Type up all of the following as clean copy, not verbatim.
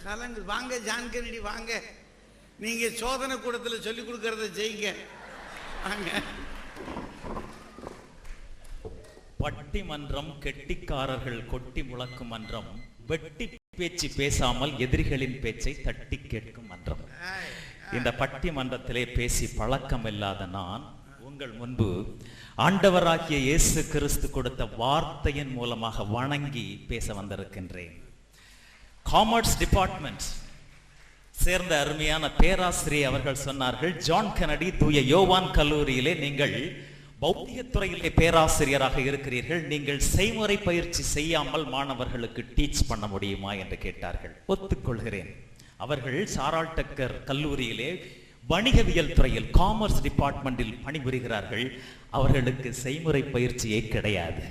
கலங்கு. வாங்க John Kennedy வாங்க, நீங்க சோதனை கூடத்தில் சொல்லிக் கொடுக்கறத செய்யுங்க. வாங்க. பட்டிமன்றம் கெட்டிக்காரர்கள் கொட்டி முழக்கும் மன்றம், வெட்டி பேச்சு பேசாமல் எதிரிகளின் பேச்சை தட்டி கேட்கும் மன்றம். இந்த பட்டிமன்றத்திலே பேசி பழக்கம் இல்லாத நான் உங்கள் முன்பு ஆண்டவராகிய இயேசு கிறிஸ்து கொடுத்த வார்த்தையின் மூலமாக வணங்கி பேச வந்திருக்கின்றேன். காமர்ஸ் டிபார்ட்மெண்ட் சேர்ந்த அருமையான பேராசிரியர் அவர்கள் சொன்னார்கள், ஜான் கென்னடி தூய யோவான் கல்லூரியிலே நீங்கள் பௌத்தியத்துறையிலே பேராசிரியராக இருக்கிறீர்கள், நீங்கள் செய்முறை பயிற்சி செய்யாமல் மாணவர்களுக்கு டீச் பண்ண முடியுமா என்று கேட்டார்கள். ஒத்துக்கொள்கிறேன். அவர்கள் சாரால் டக்கர் கல்லூரியிலே வணிகவியல் துறையில் காமர்ஸ் டிபார்ட்மெண்டில் பணிபுரிகிறார்கள். அவர்களுக்கு செய்முறை பயிற்சியே கிடையாது.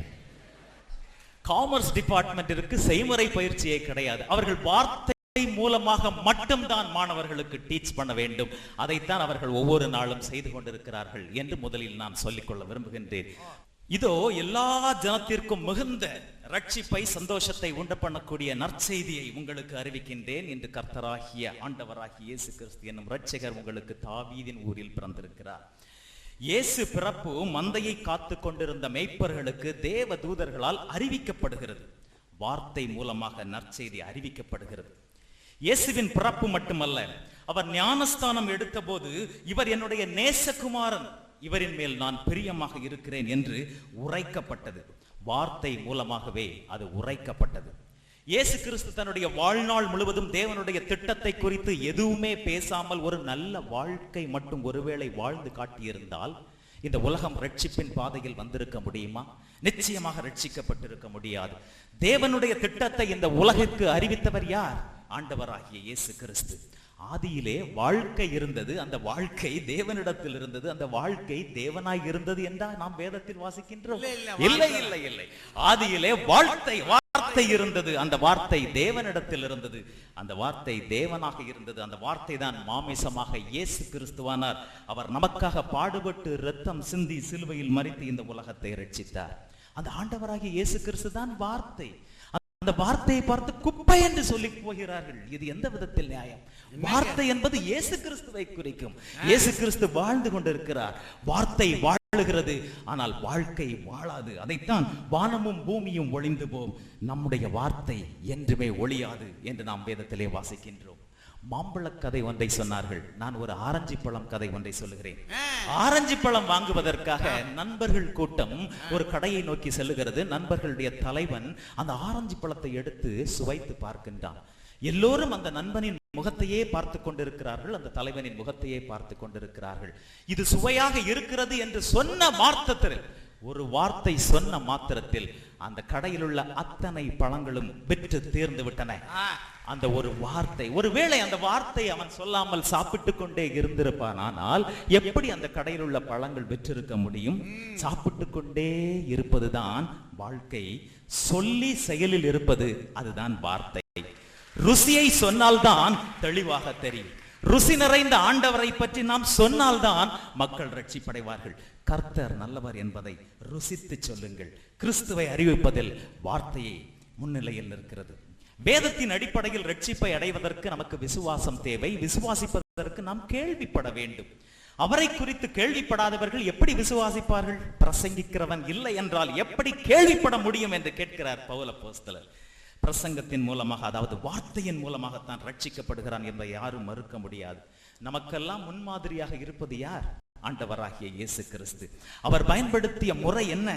காமர்ஸ் டிபார்ட்மெண்டிற்கு செய்முறை பயிற்சியே கிடையாது. அவர்கள் வார்த்தை மூலமாக மட்டும்தான் மாணவர்களுக்கு டீச் பண்ண வேண்டும். அதைத்தான் அவர்கள் ஒவ்வொரு நாளும் செய்து கொண்டிருக்கிறார்கள் என்று முதலில் நான் சொல்லிக்கொள்ள விரும்புகின்றேன். இதோ எல்லா ஜனத்திற்கும் மிகுந்த ரட்சிப்பை, சந்தோஷத்தை உண்டு பண்ணக்கூடிய நற்செய்தியை உங்களுக்கு அறிவிக்கின்றேன். என்று கர்த்தராகிய ஆண்டவராகிய இயேசு கிறிஸ்து என்னும் இரட்சகர் உங்களுக்கு தாவீதின் ஊரில் பிறந்திருக்கிறார். இயேசு பிறப்பு மந்தையை காத்து கொண்டிருந்த மேய்ப்பர்களுக்கு தேவ தூதர்களால் அறிவிக்கப்படுகிறது. வார்த்தை மூலமாக நற்செய்தி அறிவிக்கப்படுகிறது. இயேசுவின் பிறப்பு மட்டுமல்ல, அவர் ஞானஸ்தானம் எடுத்த போது இவர் என்னுடைய நேசகுமாரன், இவரின் மேல் நான் பிரியமாக இருக்கிறேன் என்று உரைக்கப்பட்டது. வார்த்தை மூலமாகவே அது உரைக்கப்பட்டது. இயேசு கிறிஸ்து தன்னுடைய வாழ்நாள் முழுவதும் தேவனுடைய திட்டத்தை குறித்து எதுவுமே பேசாமல் ஒரு நல்ல வாழ்க்கை மட்டும் ஒருவேளை வாழ்ந்து காட்டியிருந்தால் இந்த உலகம் ரட்சிப்பின் பாதையில் வந்திருக்க முடியுமா? நிச்சயமாக ரட்சிக்கப்பட்டிருக்க முடியாது. தேவனுடைய திட்டத்தை இந்த உலகிற்கு அறிவித்தவர் யார்? ஆண்டவராகிய இயேசு கிறிஸ்து. ஆதியிலே வாழ்க்கை இருந்தது, அந்த வாழ்க்கை தேவனிடத்தில் இருந்தது, அந்த வாழ்க்கை தேவனாய் இருந்தது என்றா நாம் வேதத்தில் வாசிக்கின்றோம்? இல்லை இல்லை இல்லை. ஆதியிலே வார்த்தை இருந்தது, அந்த வார்த்தை தேவனிடத்தில் இருந்தது, அந்த வார்த்தை தேவனாக இருந்தது. அந்த வார்த்தை தான் மாமிசமாக இயேசு கிறிஸ்துவானார். அவர் நமக்காக பாடுபட்டு இரத்தம் சிந்தி சிலுவையில் மரித்து இந்த உலகத்தை ரட்சித்தார். அந்த ஆண்டவராகிய இயேசு கிறிஸ்து தான் வார்த்தை. அந்த வார்த்தையை பார்த்து குப்பை என்று சொல்லி போகிறார்கள். இது எந்த விதத்தில் நியாயம்? வார்த்தை என்பது இயேசு கிறிஸ்துவை குறிக்கும். இயேசு கிறிஸ்து வாழ்ந்து கொண்டிருக்கிறார். வார்த்தை வாழுகிறது, ஆனால் வாழ்க்கை வாழாது. அதைத்தான் வானமும் பூமியும் ஒளிந்து போம், நம்முடைய வார்த்தை என்றுமே ஒளியாது என்று நாம் வேதத்திலே வாசிக்கின்றோம். மாம்பழ கதை ஒன்றை சொன்னார்கள். நான் ஒரு ஆரஞ்சு பழம் கதை ஒன்றை சொல்லுகிறேன். ஆரஞ்சு பழம் வாங்குவதற்காக நண்பர்கள் கூட்டம் ஒரு கடையை நோக்கி செல்லுகிறது. நண்பர்களுடைய தலைவன் அந்த ஆரஞ்சு பழத்தை எடுத்து சுவைத்து பார்க்கின்றான். எல்லோரும் அந்த நண்பனின் முகத்தையே பார்த்து கொண்டிருக்கிறார்கள், அந்த தலைவனின் முகத்தையே பார்த்து கொண்டிருக்கிறார்கள். இது சுவையாக இருக்கிறது என்று சொன்ன மாத்திரத்தில், ஒரு வார்த்தை சொன்ன மாத்திரத்தில் அந்த கடையில் உள்ள அத்தனை பழங்களும் விற்று தீர்ந்து விட்டன. அந்த ஒரு வார்த்தை, ஒருவேளை அந்த வார்த்தை அவன் சொல்லாமல் சாப்பிட்டு கொண்டே இருந்திருப்பான், ஆனால் எப்படி அந்த கடையில் உள்ள பழங்கள் விற்றிருக்க முடியும்? சாப்பிட்டு கொண்டே இருப்பதுதான் வாழ்க்கை. சொல்லி செயலில் இருப்பது அதுதான் வார்த்தை. ருசியை சொன்னால்தான் தெளிவாக தெரியும். ருசி நிறைந்த ஆண்டவரை பற்றி நாம் சொன்னால்தான் மக்கள் ரட்சிப்படைவார்கள். கர்த்தர் நல்லவர் என்பதை ருசித்து சொல்லுங்கள். கிறிஸ்துவை அறிவிப்பதில் வார்த்தையை முன்னிலையில் இருக்கிறது. வேதத்தின் அடிப்படையில் ரட்சிப்பை அடைவதற்கு நமக்கு விசுவாசம் தேவை. விசுவாசிப்பதற்கு நாம் கேள்விப்பட வேண்டும். அவரை குறித்து கேள்விப்படாதவர்கள் எப்படி விசுவாசிப்பார்கள்? பிரசங்கிக்கிறவன் இல்லை என்றால் எப்படி கேள்விப்பட முடியும் என்று கேட்கிறார் பவுல் அப்போஸ்தலர். பிரசங்கத்தின் மூலமாக, அதாவது வார்த்தையின் மூலமாகத்தான் ரட்சிக்கப்படுகிறான் என்பதை யாரும் மறுக்க முடியாது. நமக்கெல்லாம் முன்மாதிரியாக இருப்பது யார்? ஆண்டவராகிய இயேசு கிறிஸ்து. அவர் பயன்படுத்திய முறை என்ன?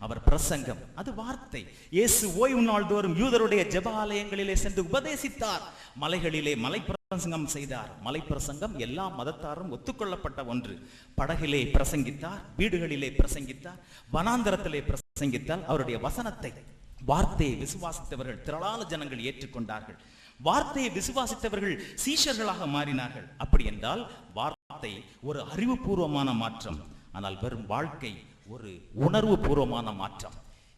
அவர் பிரசங்கம், அது வார்த்தை. இயேசு ஓய்வு நாள் தோறும் யூதருடைய ஜெப ஆலயங்களிலே சென்று உபதேசித்தார். மலைகளிலே மலை பிரசங்கம் செய்தார். மலை பிரசங்கம் எல்லா மதத்தாரும் ஒத்துக்கொள்ளப்பட்ட ஒன்று. படகிலே பிரசங்கித்தார், வீடுகளிலே பிரசங்கித்தார், வனாந்தரத்திலே பிரசங்கித்தார். அவருடைய வசனத்தை, வார்த்தையை விசுவாசித்தவர்கள் திரளான ஜனங்கள் ஏற்றுக்கொண்டார்கள். வார்த்தையை விசுவாசித்தவர்கள் சீஷர்களாக மாறினார்கள். அப்படி என்றால் வார்த்தை ஒரு அறிவுபூர்வமான மாற்றம், ஆனால் வெறும் வாழ்க்கை ஒரு உணர்வு பூர்வமான மாற்றம்.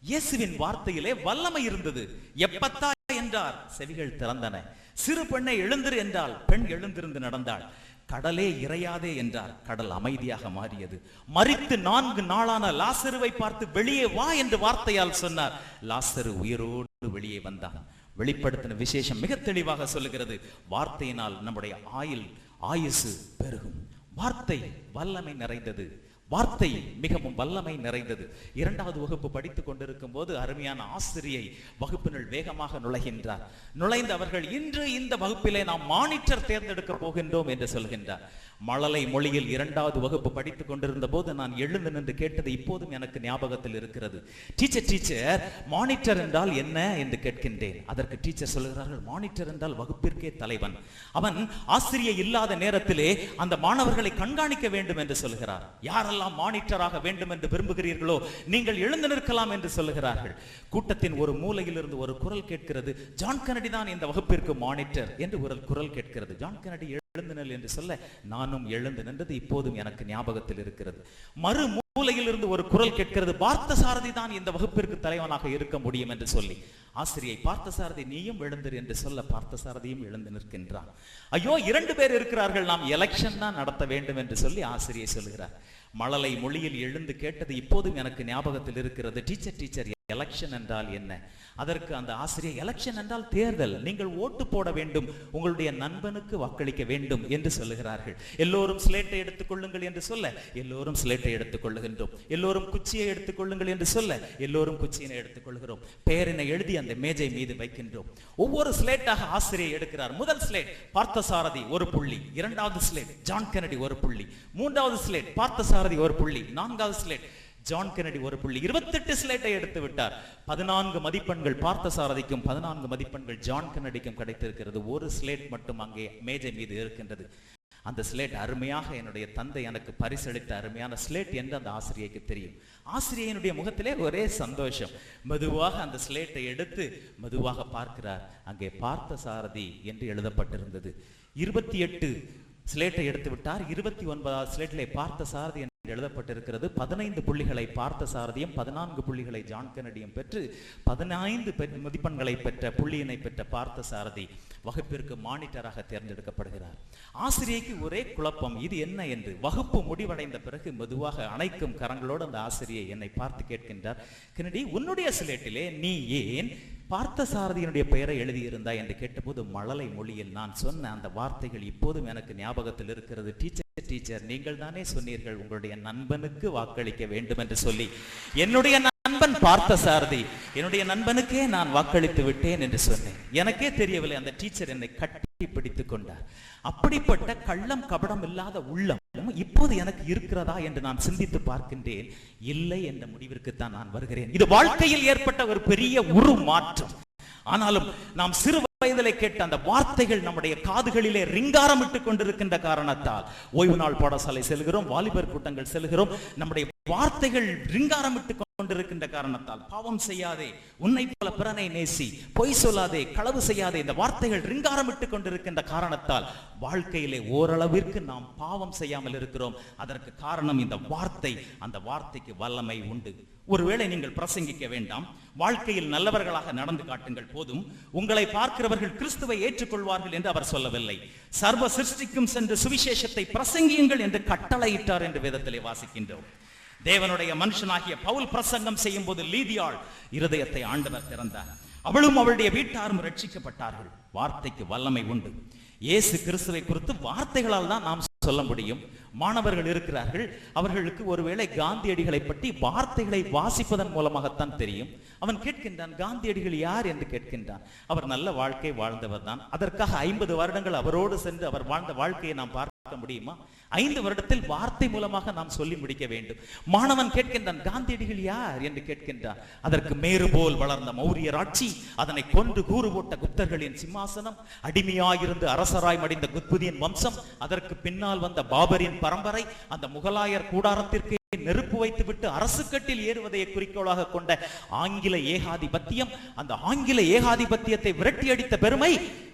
இயேசுவின் வார்த்தையிலே வல்லமை இருந்தது. எப்பத்தா என்றார், செவிகள் திறந்தன. சிறு பெண்ணை எழுந்திரு என்றால் பெண் எழுந்திருந்து நடந்தாள். கடலே இறையாதே என்றார், கடல் அமைதியாக மாறியது. மரித்து 4 நாளான லாசருவை பார்த்து வெளியே வா என்று வார்த்தையால் சொன்னார். லாசரு உயிரோடு வெளியே வந்தான். வெளிப்படுத்தின விசேஷம் மிக தெளிவாக சொல்லுகிறது, வார்த்தையினால் நம்முடைய ஆயுசு பெருகும். வார்த்தை வல்லமை நிறைந்தது, வார்த்தை மிகவும் வல்லமை நிறைந்தது. 2வது வகுப்பு படித்துக் கொண்டிருக்கும் போது அருமையான ஆசிரியை வகுப்பினுள் வேகமாக நுழைகின்றார். நுழைந்து அவர்கள், இன்று இந்த வகுப்பிலே நாம் மானிட்டர் தேர்ந்தெடுக்க போகின்றோம் என்று சொல்கின்றார். மழலை மொழியில் 2வது வகுப்பு படித்துக் கொண்டிருந்த போது நான் எழுந்து நின்று கேட்டது இப்போதும் எனக்கு ஞாபகத்தில் இருக்கிறது. டீச்சர் மானிட்டர் என்றால் என்ன என்று கேட்கின்றேன். அதற்கு டீச்சர் சொல்லுகிறார்கள், மானிட்டர் என்றால் வகுப்பிற்கே தலைவன். அவன் ஆசிரியை இல்லாத நேரத்திலே அந்த மாணவர்களை கண்காணிக்க வேண்டும் என்று சொல்கிறார். யாரெல்லாம் மானிட்டராக வேண்டும் என்று விரும்புகிறீர்களோ நீங்கள் எழுந்து நிற்கலாம் என்று சொல்லுகிறார்கள். கூட்டத்தின் ஒரு மூலையில் இருந்து ஒரு குரல் கேட்கிறது, ஜான் கென்னடி தான் இந்த வகுப்பிற்கு மானிட்டர் என்று ஒரு குரல் கேட்கிறது. ஜான் கென்னடி எழுந்து நில் என்று சொல்ல நானும் எழுந்து நின்றது இப்போதும் எனக்கு ஞாபகத்தில் இருக்கிறது. மறு மூலையில் இருந்து ஒரு குரல் கேட்கிறது, பார்த்தசாரதி தான் இந்த வகுப்பிற்கு தலைவனாக இருக்க முடியும் என்று சொல்லி ஆசிரியை, பார்த்தசாரதி நீயும் எழுந்திரு என்று சொல்ல பார்த்தசாரதியும் எழுந்து நிற்கின்றான். ஐயோ 2 பேர் இருக்கிறார்கள், நாம் எலெக்ஷன் தான் நடத்த வேண்டும் என்று சொல்லி ஆசிரியை சொல்கிறார். மழலை மொழியில் எழுந்து கேட்டது இப்போதும் எனக்கு ஞாபகத்தில் இருக்கிறது. டீச்சர் எலெக்ஷன் என்றால் என்ன? அதற்கு அந்த ஆசிரியர், எலெக்ஷன் என்றால் தேர்தல், நீங்கள் ஓட்டு போட வேண்டும், உங்களுடைய நண்பனுக்கு வாக்களிக்க வேண்டும் என்று சொல்லுகிறார்கள். எல்லோரும் ஸ்லேட்டை எடுத்துக் கொள்ளுங்கள் என்று சொல்ல எல்லோரும் ஸ்லேட்டை எடுத்துக் கொள்ளுகின்றோம். எல்லோரும் குச்சியை எடுத்துக் கொள்ளுங்கள் என்று சொல்ல எல்லோரும் குச்சியினை எடுத்துக் கொள்கிறோம். பெயரினை எழுதி அந்த மேஜை மீது வைக்கின்றோம். ஒவ்வொரு ஸ்லேட்டாக ஆசிரியர் எடுக்கிறார். முதல் ஸ்லேட் பார்த்தசாரதி 1 புள்ளி, 2வது ஸ்லேட் ஜான் கென்னடி 1 புள்ளி, 3வது ஸ்லேட் பார்த்தசாரதி 1 புள்ளி, 4வது ஸ்லேட் ஜான் கென்னடி 1 புள்ளி. 28 ஸ்லேட்டை எடுத்து விட்டார். 14 மதிப்பெண்கள் பார்த்தசாரதிக்கும் 14 மதிப்பெண்கள் ஜான் கென்னடிக்கும் கிடைத்திருக்கிறது. ஒரு ஸ்லேட் மட்டும் அங்கே மேஜை மீது இருக்கின்றது. அந்த ஸ்லேட் அருமையாக என்னுடைய தந்தை எனக்கு பரிசளித்த அருமையான ஸ்லேட் என்று அந்த ஆசிரியைக்கு தெரியும். ஆசிரியனுடைய முகத்திலே ஒரே சந்தோஷம். மெதுவாக அந்த ஸ்லேட்டை எடுத்து மெதுவாக பார்க்கிறார். அங்கே பார்த்தசாரதி என்று எழுதப்பட்டிருந்தது. 28 ஸ்லேட்டை எடுத்து விட்டார். 29வது ஸ்லேட்டிலே பார்த்தசாரதி என்று எழுதப்பட்டிருக்கிறது. 15 புள்ளிகளை பார்த்தசாரதியும் 14 புள்ளிகளை ஜான் கென்னடியும் பெற்று 15 மதிப்பெண்களை பெற்ற புள்ளியினை பெற்ற பார்த்தசாரதி வகுப்பிற்கு மானிட்டராக தேர்ந்தெடுக்கப்படுகிறார். ஆசிரியைக்கு ஒரே குழப்பம், இது என்ன என்று. வகுப்பு முடிவடைந்த பிறகு மெதுவாக அணைக்கும் கரங்களோடு அந்த ஆசிரியை என்னை பார்த்து கேட்கின்றார், கென்னடி உன்னுடைய ஸ்லேட்டிலே நீ ஏன் பார்த்தசாரதியினுடைய பெயரை எழுதியிருந்தாய் என்று கேட்டபோது மழலை மொழியில் நான் சொன்ன அந்த வார்த்தைகள் இப்போதும் எனக்கு ஞாபகத்தில் இருக்கிறது. டீச்சர் நீங்கள் தானே சொன்னீர்கள் உங்களுடைய நண்பனுக்கு வாக்களிக்க வேண்டும் என்று சொல்லி. என்னுடைய நண்பன் பார்த்தசாரதி, என்னுடைய நண்பனுக்கே நான் வாக்களித்து விட்டேன் என்று சொன்னேன். எனக்கே தெரியவில்லை. அந்த டீச்சர் என்னை கட்டி பிடித்துக் கொண்டார். அப்படிப்பட்ட கள்ளம் கபடம் இல்லாத உள்ளம் இப்போது எனக்கு இருக்கிறதா என்று நான் சிந்தித்து பார்க்கின்றேன். இல்லை என்ற முடிவிற்குத்தான் நான் வருகிறேன். இது வாழ்க்கையில் ஏற்பட்ட ஒரு பெரிய மாற்றம். ஆனாலும் நாம் சிறு வயதிலே கேட்ட அந்த வார்த்தைகள் நம்முடைய காதுகளிலே ரிங்காரமிட்டுக் கொண்டிருக்கின்ற காரணத்தால் ஓய்வு நாள் பாடசாலை செல்கிறோம், வாலிபர் கூட்டங்கள் செல்கிறோம். நம்முடைய வார்த்தைகள் ரிங்காரமிட்டுக் கொண்டிருக்கின்ற காரணத்தால் பாவம் செய்யாதே, உன்னை போல பிறனை நேசி, பொய் சொல்லாதே, களவு செய்யாதே, இந்த வார்த்தைகள் ரிங்காரமிட்டுக் கொண்டிருக்கின்ற காரணத்தால் வாழ்க்கையிலே ஓரளவிற்கு நாம் பாவம் செய்யாமல் இருக்கிறோம். அதற்கு காரணம் இந்த வார்த்தை. அந்த வார்த்தைக்கு வல்லமை உண்டு. ஒருவேளை நீங்கள் பிரசங்கிக்க வேண்டாம், வாழ்க்கையில் நல்லவர்களாக நடந்து காட்டுங்கள் போதும், உங்களை பார்க்கிறவர்கள் கிறிஸ்துவை ஏற்றுக்கொள்வார்கள் என்று அவர் சொல்லவில்லை. சர்வ சிருஷ்டிக்கும் சென்று சுவிசேஷத்தை பிரசங்கியுங்கள் என்று கட்டளையிட்டார் என்று வேதத்திலே வாசிக்கின்றோம். தேவனுடைய மனுஷனாகிய பவுல் பிரசங்கம் செய்யும் போது லீதியாள் இருதயத்தை ஆண்டவர் திறந்தார். அவளும் அவளுடைய வீட்டாரும் ரட்சிக்கப்பட்டார்கள். வார்த்தைக்கு வல்லமை உண்டு. இயேசு கிறிஸ்துவை குறித்து வார்த்தைகளால் தான் நாம் சொல்ல முடியும். மாணவர்கள் இருக்கிறார்கள், அவர்களுக்கு ஒருவேளை காந்தியடிகளை பற்றி வார்த்தைகளை வாசிப்பதன் மூலமாகத்தான் தெரியும். அவன் கேட்கின்றான், காந்தியடிகள் யார் என்று கேட்கின்றான். அவர் நல்ல வாழ்க்கை வாழ்ந்தவர் தான். அதற்காக 50 வருடங்கள் அவரோடு சென்று அவர் வாழ்ந்த வாழ்க்கையை நாம் பார்க்க முடியுமா? 5 வருடத்தில் வார்த்தை மூலமாக நாம் சொல்லி முடிக்க வேண்டும். மாணவன் கேட்கின்றான், காந்தியடிகள் யார் என்று கேட்கின்றான். அதற்கு மேரு போல் வளர்ந்த மௌரியர் ஆட்சி, அதனை கொன்று கூறு போட்ட குப்தர்களின் சிம்மாசனம், அடிமையாயிருந்து அரசராய் மடிந்த குத்புதியின் வம்சம், அதற்கு பின்னால் வந்த பாபரின் பரம்பரை, அந்த முகலாயர் கூடாரத்திற்கு நெருப்பு வைத்துவிட்டு அரசு கட்டில் ஏறுவதை குறிக்கோளாக கொண்ட ஆங்கில ஏகாதிபத்தியம், அந்த ஆங்கில ஏகாதிபத்தியத்தை விரட்டி அடித்த பெருமை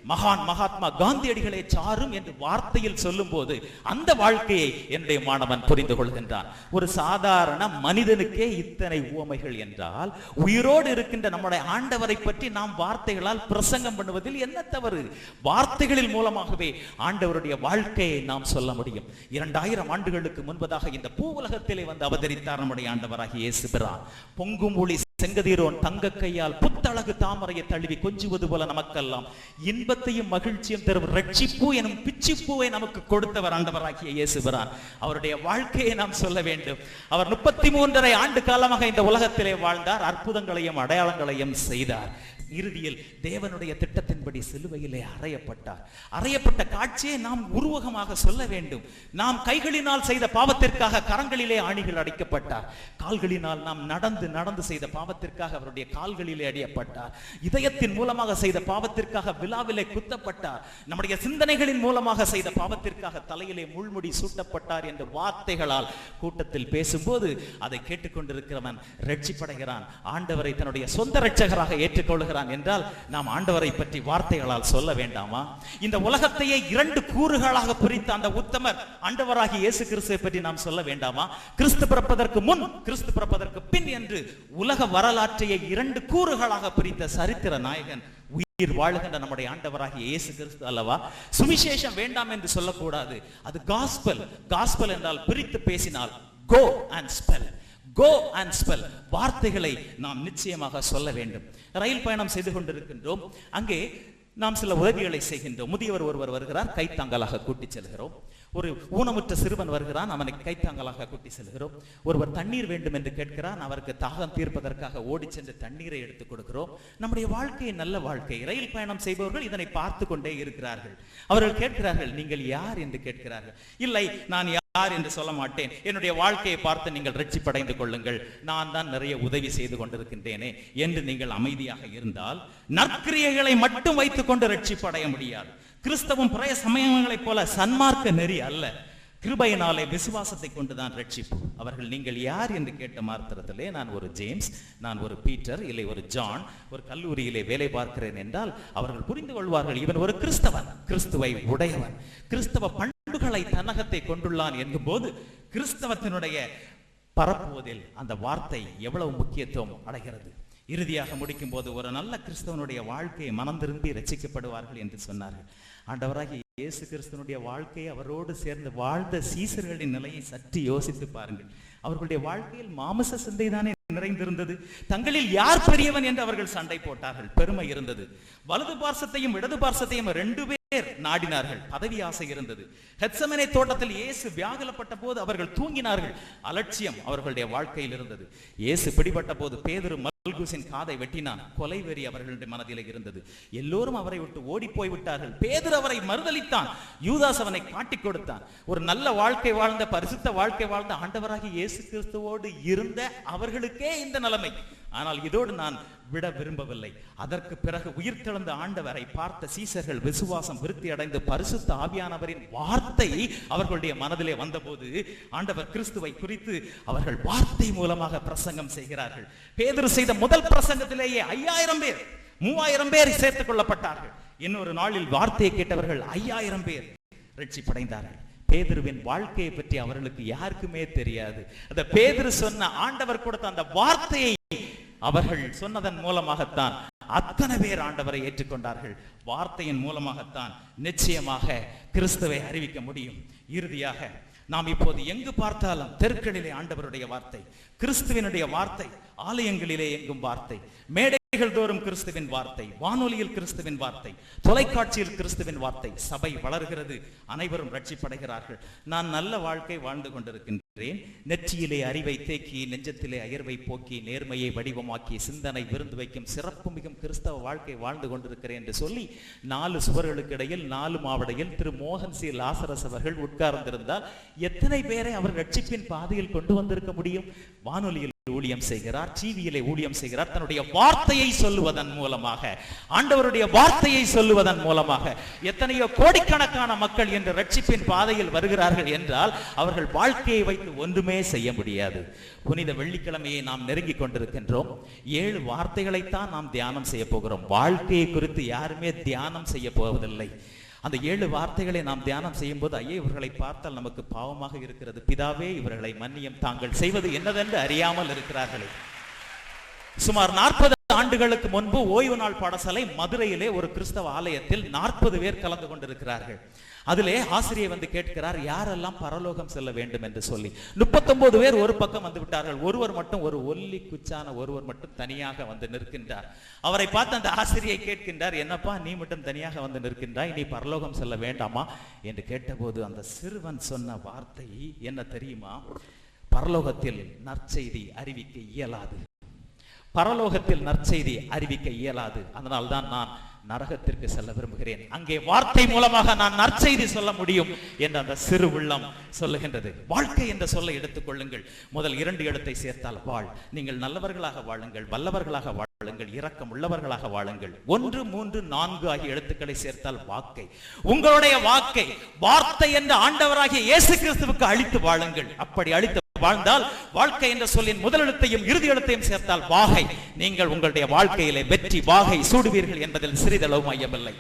மகான் மகாத்மா காந்தியடிகளை சாரும் என்று வார்த்தையில் சொல்லும் போது அந்த வாழ்க்கையை என்னுடைய மாணவன் புரிந்து கொள்கின்றான். ஒரு சாதாரண மனிதனுக்கே இத்தனை உவமைகள் என்றால் உயிரோடு இருக்கின்ற நம்முடைய ஆண்டவரை பற்றி நாம் வார்த்தைகளால் பிரசங்கம் பண்ணுவதில் என்ன தவறு? வார்த்தைகளில் மூலமாகவே ஆண்டவருடைய வாழ்க்கையை நாம் சொல்ல முடியும். 2000 ஆண்டுகளுக்கு முன்பதாக இந்த பூ உலகத்திலே வந்து அவதரித்தார் நம்முடைய ஆண்டவராகிய இயேசு பிரான். பொங்கும் ஒளி செங்கதீரோன் தங்க கையால் புத்தழகு தாமரையை தழுவி கொஞ்சுவது போல நமக்கெல்லாம் இன்பத்தையும் மகிழ்ச்சியும் தரும் ரட்சிப்பு எனும் பிச்சிப்பூவை நமக்கு கொடுத்தவர் ஆண்டவராகிய இயேசுபிரான். அவருடைய வாழ்க்கையை நாம் சொல்ல வேண்டும். அவர் 33.5 ஆண்டு காலமாக இந்த உலகத்திலே வாழ்ந்தார். அற்புதங்களையும் அடையாளங்களையும் செய்தார். இறுதியில் தேவனுடைய திட்டத்தின்படி சிலுவையிலே அறையப்பட்டார். அறையப்பட்ட காட்சியை நாம் உருவகமாக சொல்ல வேண்டும். நாம் கைகளினால் செய்த பாவத்திற்காக கரங்களிலே ஆணிகள் அடிக்கப்பட்டார். கால்களினால் நாம் நடந்து செய்த பாவத்திற்காக அவருடைய கால்களிலே அடிக்கப்பட்டார். இதயத்தின் மூலமாக செய்த பாவத்திற்காக விலாவிலே குத்தப்பட்டார். நம்முடைய சிந்தனைகளின் மூலமாக செய்த பாவத்திற்காக தலையிலே முள்முடி சூட்டப்பட்டார் என்ற வார்த்தைகளால் கூட்டத்தில் பேசும்போது அதை கேட்டுக்கொண்டிருக்கிறவன் ரட்சிப்படைகிறான். ஆண்டவரை தன்னுடைய சொந்த இரட்சகராக ஏற்றுக்கொள்கிறான் என்றால் நாம் ஆண்டவரை பற்றி வார்த்தைகளால் சொல்ல வேண்டாமா? இந்த உலகத்தையே 2 கூறுகளாக பிரித்த அந்த உத்தமர் ஆண்டவராகிய இயேசு கிறிஸ்துவை பற்றி நாம் சொல்ல வேண்டாமா? கிறிஸ்து பிறப்பதற்கு முன், கிறிஸ்து பிறப்பதற்கு பின் என்று உலக வரலாற்றையே 2 கூறுகளாக பிரித்த சரித்திர நாயகன், உயிர் வாழுகின்ற நம்முடைய ஆண்டவராகிய இயேசு கிறிஸ்து அல்லவா? சுவிசேஷம் வேண்டாம் என்று சொல்லக்கூடாது. அது காஸ்பல். காஸ்பல் என்றால் பிரித்து பேசினால் go and spell. Go and spell. வார்த்தைகளை நாம் நிச்சயமாக சொல்ல வேண்டும். ரயில் பயணம் செய்து கொண்டிருக்கின்றோம். அங்கே நாம் சில உதவிகளை செய்கின்றோம். முதியவர் ஒருவர் வருகிறார், கைத்தாங்கலாக கூட்டி செல்கிறோம். ஒரு ஊனமுற்ற சிறுவன் வருகிறான், அவனை கைத்தாங்கலாக கூட்டி செல்கிறோம். ஒருவர் தண்ணீர் வேண்டும் என்று கேட்கிறான், அவருக்கு தாகம் தீர்ப்பதற்காக ஓடி சென்று தண்ணீரை எடுத்துக் கொடுக்கிறோம். நம்முடைய வாழ்க்கை நல்ல வாழ்க்கை. ரயில் பயணம் செய்பவர்கள் இதனை பார்த்து கொண்டே இருக்கிறார்கள். அவர்கள் கேட்கிறார்கள், நீங்கள் யார் என்று கேட்கிறார்கள். இல்லை, நான் யார் என்று சொல்ல மாட்டேன், என்னுடைய வாழ்க்கையை பார்த்து நீங்கள் ரட்சிப்படைந்து கொள்ளுங்கள், நான் தான் நிறைய உதவி செய்து கொண்டிருக்கின்றேனே என்று நீங்கள் அமைதியாக இருந்தால் நற்கிரியைகளை மட்டும் வைத்துக் கொண்டு ரட்சிப்படைய முடியாது. கிறிஸ்தவம் பிற சமயங்களைப் போல சன்மார்க்க நெறி அல்ல. கிருபையினாலே விசுவாசத்தை கொண்டுதான் ரட்சிப்பு. அவர்கள் நீங்கள் யார் என்று கேட்ட மாத்திரத்திலே நான் ஒரு ஜேம்ஸ், நான் ஒரு பீட்டர், இல்லை ஒரு ஜான், ஒரு கல்லூரியிலே வேலை பார்க்கிறேன் என்றால் அவர்கள் புரிந்து கொள்வார்கள், இவன் ஒரு கிறிஸ்தவன், கிறிஸ்துவை உடையவன், கிறிஸ்தவ பண்புகளை தன்னகத்தை கொண்டுள்ளான் என்கும் போது கிறிஸ்தவத்தினுடைய பரப்புவதில் அந்த வார்த்தை எவ்வளவு முக்கியத்துவம் அடைகிறது. இறுதியாக முடிக்கும் போது ஒரு நல்ல கிறிஸ்தவனுடைய வாழ்க்கையை மனம் திரும்பி ரட்சிக்கப்படுவார்கள் என்று சொன்னார்கள். ஆண்டவராகிய இயேசு கிறிஸ்துவனுடைய வாழ்க்கையை அவரோடு சேர்ந்து வாழ்ந்த சீசர்களின் நிலையை சற்று யோசித்து பாருங்கள். அவர்களுடைய வாழ்க்கையில் மாமிச சிந்தைதானே நிறைந்திருந்தது. தங்களில் யார் பெரியவன் என்று அவர்கள் சண்டை போட்டார்கள். பெருமை இருந்தது. வலது பார்சத்தையும் இடது பார்சத்தையும் 2 பேர் நாடினார்கள். பதவி ஆசை இருந்தது. கெத்செமனே தோட்டத்தில் இயேசு வியாகுலப்பட்ட போது அவர்கள் தூங்கினார்கள். அலட்சியம் அவர்களுடைய வாழ்க்கையில் இருந்தது. இயேசு பிடிபட்ட போது பேதுரு மல்குசின் காதை வெட்டினான். கொலை வெறி அவர்களுடைய மனதில் இருந்தது. எல்லோரும் அவரை விட்டு ஓடி போய் விட்டார்கள். பேதுரு அவரை மறுதலித்தான். யூதாஸ் அவனை காட்டிக் கொடுத்தான். ஒரு நல்ல வாழ்க்கை வாழ்ந்த, பரிசுத்த வாழ்க்கை வாழ்ந்த ஆண்டவராகிய இயேசு கிறிஸ்துவோடு இருந்த அவர்களுக்கே இந்த நிலைமை. ஆனால் இதோடு நான் விட விரும்பவில்லை. அதற்கு பிறகு உயிர்த்தெழுந்த ஆண்டவரை பார்த்த சீசர்கள் விசுவாசம் விருத்தி அடைந்து பரிசுத்த ஆவியானவரின் வார்த்தை அவர்களுடைய மனதிலே வந்தபோது ஆண்டவர் கிறிஸ்துவை குறித்து அவர்கள் வார்த்தை மூலமாக பிரசங்கம் செய்கிறார்கள். பேதுரு செய்த முதல் பிரசங்கத்திலேயே 5000 பேர், 3000 பேர் சேர்த்துக் கொள்ளப்பட்டார்கள். இன்னொரு நாளில் வார்த்தையை கேட்டவர்கள் 5000 பேர் ரட்சிப்படைந்தார்கள். பேதுருவின் வாழ்க்கையை பற்றி அவர்களுக்கு யாருக்குமே தெரியாது. அந்த பேதுரு சொன்ன, ஆண்டவர் கொடுத்த அந்த வார்த்தையை அவர்கள் சொன்னதன் மூலமாகத்தான் அத்தனை பேர் ஆண்டவரை ஏற்றுக்கொண்டார்கள். வார்த்தையின் மூலமாகத்தான் நிச்சயமாக கிறிஸ்துவை அறிவிக்க முடியும். இறுதியாக நாம் இப்போது எங்கு பார்த்தாலும் தெருக்களிலே ஆண்டவருடைய வார்த்தை, கிறிஸ்துவினுடைய வார்த்தை, ஆலயங்களிலே எங்கும் வார்த்தை, மேடைகள் தோறும் கிறிஸ்துவின் வார்த்தை, வானொலியில் கிறிஸ்துவின் வார்த்தை, தொலைக்காட்சியில் கிறிஸ்துவின் வார்த்தை. சபை வளர்கிறது, அனைவரும் ரட்சிப்படைகிறார்கள். நான் நல்ல வாழ்க்கை வாழ்ந்து கொண்டிருக்கின்றேன். நெற்றியிலே அறிவை தேக்கி, நெஞ்சத்திலே அயர்வை போக்கி, நேர்மையை வடிவமாக்கி, சிந்தனை விருந்து வைக்கும் சிறப்பு மிகும் கிறிஸ்தவ வாழ்க்கை வாழ்ந்து கொண்டிருக்கிறேன் என்று சொல்லி 4 சுவர்களுக்கு இடையில் 4 மாவடையில் திரு மோகன் சி லாசரஸ் அவர்கள் உட்கார்ந்திருந்தால் எத்தனை பேரை அவர் ரட்சிப்பின் பாதையில் கொண்டு வந்திருக்க முடியும்? வானொலியில் ஊழியம் செய்கிறார், டிவியிலே ஊழியம் செய்கிறார். தன்னுடைய வார்த்தையை சொல்லுவதன் மூலமாக, ஆண்டவருடைய வார்த்தையை சொல்லுவதன் மூலமாக எத்தனையோ கோடிக்கணக்கான மக்கள் என்று ரட்சிப்பின் பாதையில் வருகிறார்கள் என்றால் அவர்கள் வாழ்க்கையை வைத்து ஒன்றுமே செய்ய முடியாது. புனித வெள்ளிக்கிழமையை நாம் நெருங்கிக் கொண்டிருக்கின்றோம். 7 வார்த்தைகளைத்தான் நாம் தியானம் செய்ய போகிறோம். வாழ்க்கையை குறித்து யாருமே தியானம் செய்ய போவதில்லை. அந்த 7 வார்த்தைகளை நாம் தியானம் செய்யும் போது, ஐயே இவர்களை பார்த்தால் நமக்கு பாவமாக இருக்கிறது, பிதாவே இவர்களை மன்னியும், தாங்கள் செய்வது என்னதென்று அறியாமல் இருக்கிறார்களே. சுமார் 40 ஆண்டுகளுக்கு முன்பு ஓய்வு நாள் பாடசாலை மதுரையிலே ஒரு கிறிஸ்தவ ஆலயத்தில் 40 பேர் கலந்து கொண்டிருக்கிறார்கள். அதிலே ஆசிரியர் வந்து கேட்கிறார், யாரெல்லாம் பரலோகம் செல்ல வேண்டும் என்று சொல்லி. 39 பேர் ஒரு பக்கம் வந்து விட்டார்கள். ஒருவர் மட்டும், ஒரு ஒல்லி குச்சான ஒருவர் மட்டும் தனியாக வந்து நிற்கின்றார். அவரை பார்த்து அந்த ஆசிரியை கேட்கின்றார், என்னப்பா நீ மட்டும் தனியாக வந்து நிற்கின்றாய், நீ பரலோகம் செல்ல வேண்டாமா என்று கேட்டபோது அந்த சிறுவன் சொன்ன வார்த்தை என்ன தெரியுமா? பரலோகத்தில் நற்செய்தி அறிவிக்க இயலாது, பரலோகத்தில் நற்செய்தி அறிவிக்க இயலாது, அதனால்தான் நான் நரகத்திற்கு செல்ல விரும்புகிறேன், அங்கே வார்த்தை மூலமாக நான் நற்செய்தி சொல்ல முடியும் என்று அந்த சிறு உள்ளம் சொல்லுகின்றது. வாழ்க்கை என்ற சொல்லை எடுத்துக்கொள்ளுங்கள். முதல் 2 எழுத்தை சேர்த்தால் வாழ். நீங்கள் நல்லவர்களாக வாழுங்கள், வல்லவர்களாக வாழுங்கள், இரக்கம் உள்ளவர்களாக வாழுங்கள். 1, 3, 4 ஆகிய எழுத்துக்களை சேர்த்தால் வாக்கை. உங்களுடைய வாக்கை வார்த்தை என்ற ஆண்டவராகிய இயேசு கிறிஸ்துவுக்கு அளித்து வாழுங்கள். அப்படி அளித்து வாழ்ந்தால், வாழ்க்கை என்ற சொல்லின் முதல் எழுத்தையும் இறுதி எழுத்தையும் சேர்த்தால் வாகை. நீங்கள் உங்களுடைய வாழ்க்கையிலே வெற்றி வாகை சூடுவீர்கள் என்பதில் சிறிதளவும் ஐயமில்லை.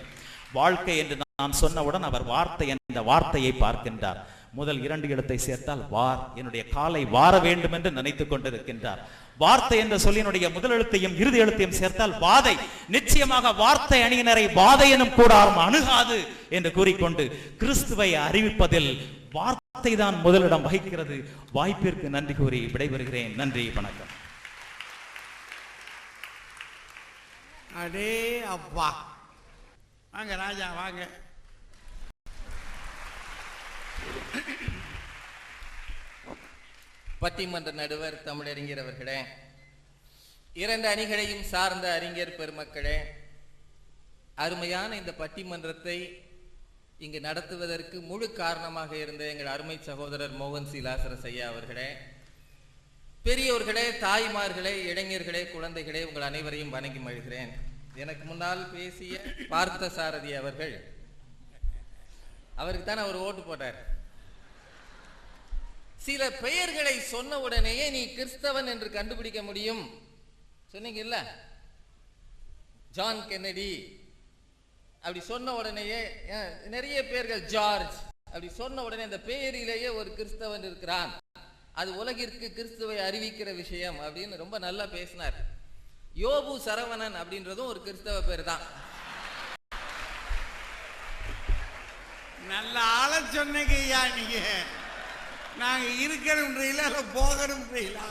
வாழ்க்கை என்று நான் சொன்னவுடன் அவர் வார்த்தை என்ற வார்த்தையை பார்க்கின்றார். முதல் 2 எழுத்தை சேர்த்தால் வார், என்னுடைய காலை வார வேண்டும் என்று நினைத்துக் கொண்டிருக்கின்றார். வார்த்தை என்ற சொல்லினுடைய முதல் எழுத்தையும் இறுதி எழுத்தையும் சேர்த்தால் வாதை. நிச்சயமாக வார்த்தை அணியினரை வாதை எனும் கூடாரம் அணுகாது என்று கூறிக்கொண்டு கிறிஸ்துவை அறிவிப்பதில் வார்த்தை தான் முதலிடம் வகிக்கிறது. வாய்ப்பிற்கு நன்றி கூறி விடைபெறுகிறேன். நன்றி, வணக்கம். அடே அப்பா, வாங்க ராஜா வாங்க. பட்டிமன்ற நடுவர் தமிழறிஞர் அவர்களே, 2 அணிகளையும் சார்ந்த அறிஞர் பெருமக்களே, அருமையான இந்த பட்டிமன்றத்தை இங்கு நடத்துவதற்கு முழு காரணமாக இருந்த எங்கள் அருமை சகோதரர் மோகன் சி லாசரஸ் ஐயா அவர்களே, பெரியோர்களே, தாய்மார்களே, இளைஞர்களே, குழந்தைகளே, உங்கள் அனைவரையும் வணங்கி மகிழ்கிறேன். எனக்கு முன்னால் பேசிய பார்த்த சாரதி அவர்கள், அவருக்கு தான் அவர் ஓட்டு போட்டார். சில பெயர்களை சொன்ன உடனேயே நீ கிறிஸ்தவன் என்று கண்டுபிடிக்க முடியும் சொன்னீங்கல்ல. ஜான் கென்னடி அப்படி சொன்ன உடனேயே, நிறைய பேர்கள் ஜார்ஜ் அப்படி சொன்ன உடனே அந்த பெயரிலேயே ஒரு கிறிஸ்தவன் இருக்கிறான், அது உலகிற்கு கிறிஸ்துவை அறிவிக்கிற விஷயம் அப்படின்னு ரொம்ப நல்லா பேசினார். யோபு சரவணன் அப்படின்றதும் ஒரு கிறிஸ்தவ பேர் தான். நல்ல ஆள சொன்னீங்க ஐயா. நீங்க நாங்க இருக்கணும்ன்றீங்களா இல்ல போகணும்ன்றீங்களா?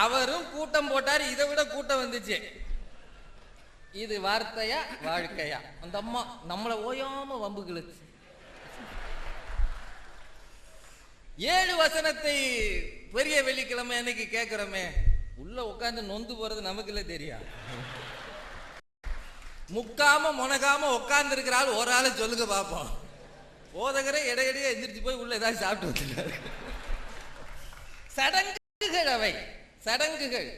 அவரும் கூட்டம் போட்டார், இதை விட கூட்டம் வந்துச்சு. இது வார்த்தையா வாழ்க்கையா? அந்த அம்மா நம்மளை ஓயாம வம்பு கிழச்சு. 7 வசனத்தை பெரிய வெள்ளிக்கிழமை அன்னைக்கு கேட்கிறோமே, உள்ள உட்கார்ந்து நொந்து போறது நமக்கு இல்ல தெரியும். முக்காம முனகாம உட்கார்ந்து இருக்கிறாள் ஒரு ஆளை சொல்லுங்க பாப்போம். போதகரே இடையிடையே எந்திரிச்சு போய் உள்ள ஏதாவது சாப்பிட்டு வந்துட்டாரு. சடங்குகள், அவை சடங்குகள்.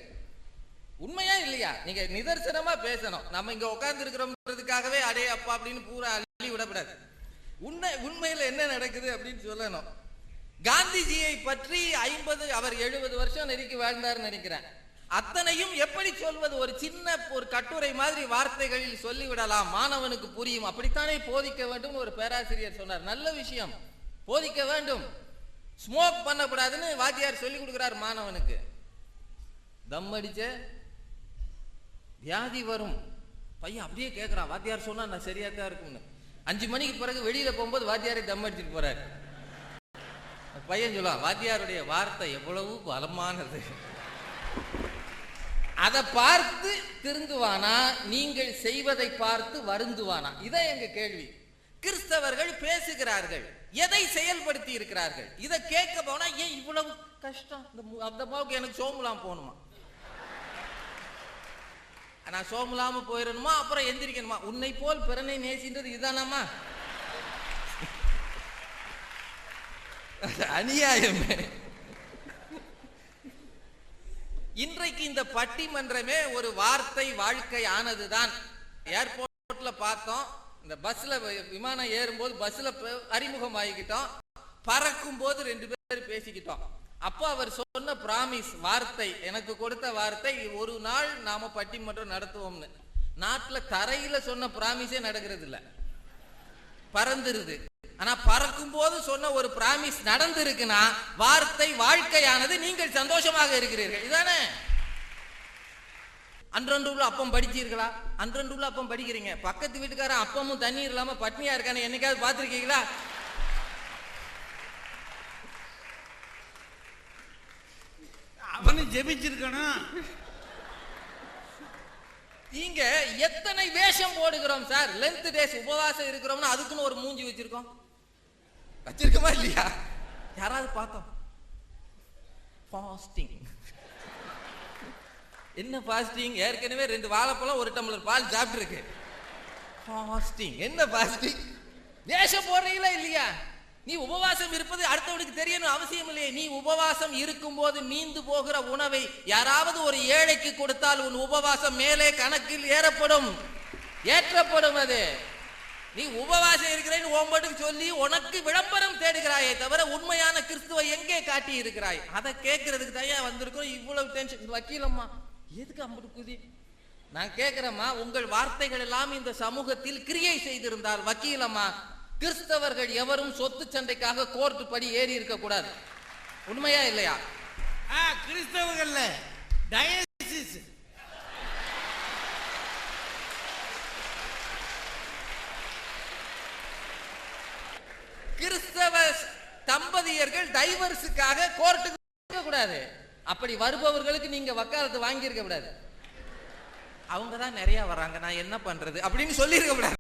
உண்மையா இல்லையா? நீங்க நிதர்சனமா பேசணும். நம்ம இங்க உட்கார்ந்து இருக்கிறோம்ன்றதுக்காகவே அடே அப்பா அப்படின்னு பூரா அள்ளி விடக்கூடாது. உண்மையில என்ன நடக்குது அப்படின்னு சொல்லணும். காந்திஜியை பற்றி 50 அவர் 70 வருஷம் நெருக்கி வாழ்ந்தார் நினைக்கிறேன். அத்தனையும் எப்படி சொல்வது? ஒரு சின்ன ஒரு கட்டுரை மாதிரி வார்த்தைகளில் சொல்லிவிடலாம், மாணவனுக்கு புரியும். அப்படித்தானே போதிக்க வேண்டும் ஒரு பேராசிரியர் சொன்னார். நல்ல விஷயம், போதிக்க வேண்டும். ஸ்மோக் பண்ணக்கூடாதுன்னு வாத்தியார் சொல்லி கொடுக்கிறார் மாணவனுக்கு. தம் அடிச்ச வியாதி வரும். பையன் அப்படியே கேட்கிறான், வாத்தியார் சொன்னா நான் சரியா தான் இருக்கும்னு. 5 மணிக்கு பிறகு வெளியில போகும்போது வாத்தியாரை தம் அடிச்சுட்டு போறாரு. பையன் சொல்லுவான், வாத்தியாருடைய வார்த்தை எவ்வளவு பலமானது. அதை பார்த்து திருந்துவானா, நீங்கள் செய்வதை பார்த்து வருந்துவானா? இதான் எங்க கேள்வி. கிறிஸ்தவர்கள் பேசுகிறார்கள், எதை செயல்படுத்தி இருக்கிறார்கள்? இதை கேட்க போனா ஏன் இவ்வளவு கஷ்டம்? அந்த மாவுக்கு எனக்கு சோமுலாம் போகணுமா? நான் சோமுலாம போயிடணுமா? அப்புறம் எந்திரிக்கணுமா? உன்னை போல் பிறனை நேசின்றது இதானாமா? அநியாயமே. இன்றைக்கு இந்த பட்டிமன்றமே ஒரு வார்த்தை வாழ்க்கை ஆனதுதான். ஏர்போர்ட்ல பார்த்தோம், இந்த பஸ்ல விமானம் ஏறும்போது பஸ்ல அறிமுகம் ஆகிக்கிட்டோம், பறக்கும் போது 2 பேர் பேசிக்கிட்டோம். அப்போ அவர் சொன்ன பிராமிஸ் வார்த்தை, எனக்கு கொடுத்த வார்த்தை, ஒரு நாள் நாம பட்டிமன்றம் நடத்துவோம்னு. நாட்டுல தரையில சொன்ன பிராமிஸே நடக்கிறது இல்ல, பறந்துருது. ஆனா பறக்கும் போது சொன்ன ஒரு பிராமிஸ் நடந்திருக்குன்னா வார்த்தை வாழ்க்கையானது. நீங்கள் சந்தோஷமாக இருக்கிறீர்கள், இதானே? அன்றொன்று உள்ள அப்பம் படிச்சீர்களா? அன்றொன்று உள்ள அப்பம் படிக்கிறீங்க. பக்கத்து வீட்டுக்காரன் அப்பமும் தண்ணீர் இல்லாம பட்னியா இருக்கானே என்னைக்காவது பார்த்திருக்கீங்களா? அவனு ஜெபிச்சிருக்கணும். இங்க எத்தனை வேஷம் போடுகிறோம் சார். லென்த் டேஸ் உபவாசம் இருக்கிறோம்னா அதுக்குன்னு ஒரு மூஞ்சி வச்சிருக்கோம். வச்சிருக்கோமா இல்லையா? யாராவது பார்த்தோம்? ஃபாஸ்டிங். என்ன ஃபாஸ்டிங்? ஏற்கனவே 2 வாழைப்பழம் 1 டம்ளர் பால் சாப்பிட்டு இருக்கு. ஃபாஸ்டிங் என்ன ஃபாஸ்டிங்? வேஷம் போடுறீங்களா இல்லையா? நீ உபவாசம் இருப்பது அடுத்தவனுக்கு தெரியணும் அவசியம் இல்லையே. நீ உபவாசம் இருக்கும் போது மீந்து போகிற உணவை யாராவது ஒரு ஏழைக்கு கொடுத்தால் உன் உபவாசம் மேலே கணக்கில் ஏற்றப்படும். அது நீ உபவாசம் இருக்கிறேன்னு ஓம்பட்டுக்கு சொல்லி உனக்கு விளம்பரம் தேடுகிறாயே தவிர உண்மையான கிறிஸ்துவை எங்கே காட்டி இருக்கிறாய்? அதை கேட்கறதுக்கு தான் வந்திருக்கோம். இவ்வளவு டென்ஷன். வக்கீலம்மா எதுக்கு அம்பது குதி? நான் கேட்கிறேம்மா, உங்கள் வார்த்தைகள் எல்லாம் இந்த சமூகத்தில் கிரியை செய்திருந்தால் வக்கீலம்மா, கிறிஸ்தவர்கள் எவரும் சொத்து சண்டைக்காக கோர்ட் படி ஏறி இருக்க கூடாது. உண்மையா இல்லையா? கிறிஸ்தவர்கள்ல டயசிஸ் கிறிஸ்தவ தம்பதியர்கள் டைவர்ஸுக்காக கோர்ட்டுக்கு கூடாது. அப்படி வருபவர்களுக்கு நீங்க வக்காலத்து வாங்கி இருக்க கூடாது. அவங்க தான் நிறைய வராங்க, நான் என்ன பண்றது அப்படின்னு சொல்லி இருக்க கூடாது.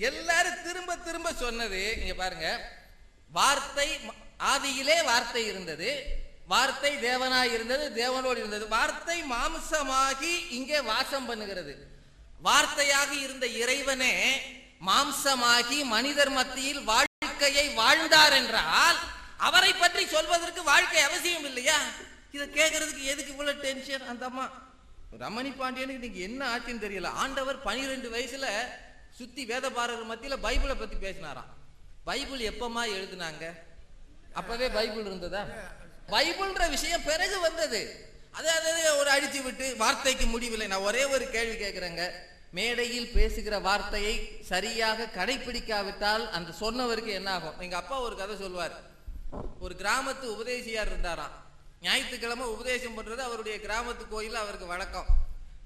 எல்லாரும் திரும்ப திரும்ப சொன்னது இங்க பாருங்க, வார்த்தை ஆதியிலே வார்த்தை இருந்தது, வார்த்தை தேவனாய் இருந்தது, தேவனோடு இருந்தது. வார்த்தை மாம்சமாகி இங்கே வாசம் பண்ணுகிறது. வார்த்தையாக இருந்த இறைவனே மாம்சமாகி மனிதர் மத்தியில் வாழ்க்கையை வாழ்ந்தார் என்றால் அவரை பற்றி சொல்வதற்கு வாழ்க்கை அவசியம் இல்லையா? இதை கேட்கறதுக்கு எதுக்கு இவ்வளவு டென்ஷன்? அந்த அம்மா ரமணி பாண்டியனுக்கு நீங்க என்ன ஆச்சுன்னு தெரியல. ஆண்டவர் 12 வயசுல சுத்தி வேதபாரகர் மத்தியில பைபிளை பத்தி பேசினாராம். பைபிள் எப்பமா எழுதுனாங்க? அப்பவே பைபிள் இருந்ததா? பைபிள்ன்ற விஷயம் பிறகு வந்தது. அதை ஒரு அடிச்சு விட்டு வார்த்தைக்கு முடிவில்லை. நான் ஒரே ஒரு கேள்வி கேட்கிறேங்க, மேடையில் பேசுகிற வார்த்தையை சரியாக கடைபிடிக்காவிட்டால் அந்த சொன்னவருக்கு என்ன ஆகும்? எங்க அப்பா ஒரு கதை சொல்வார். ஒரு கிராமத்து உபதேசியார் இருந்தாராம். ஞாயிற்றுக்கிழமை உபதேசம் பண்றது அவருடைய கிராமத்து கோயில் அவருக்கு வழக்கம்.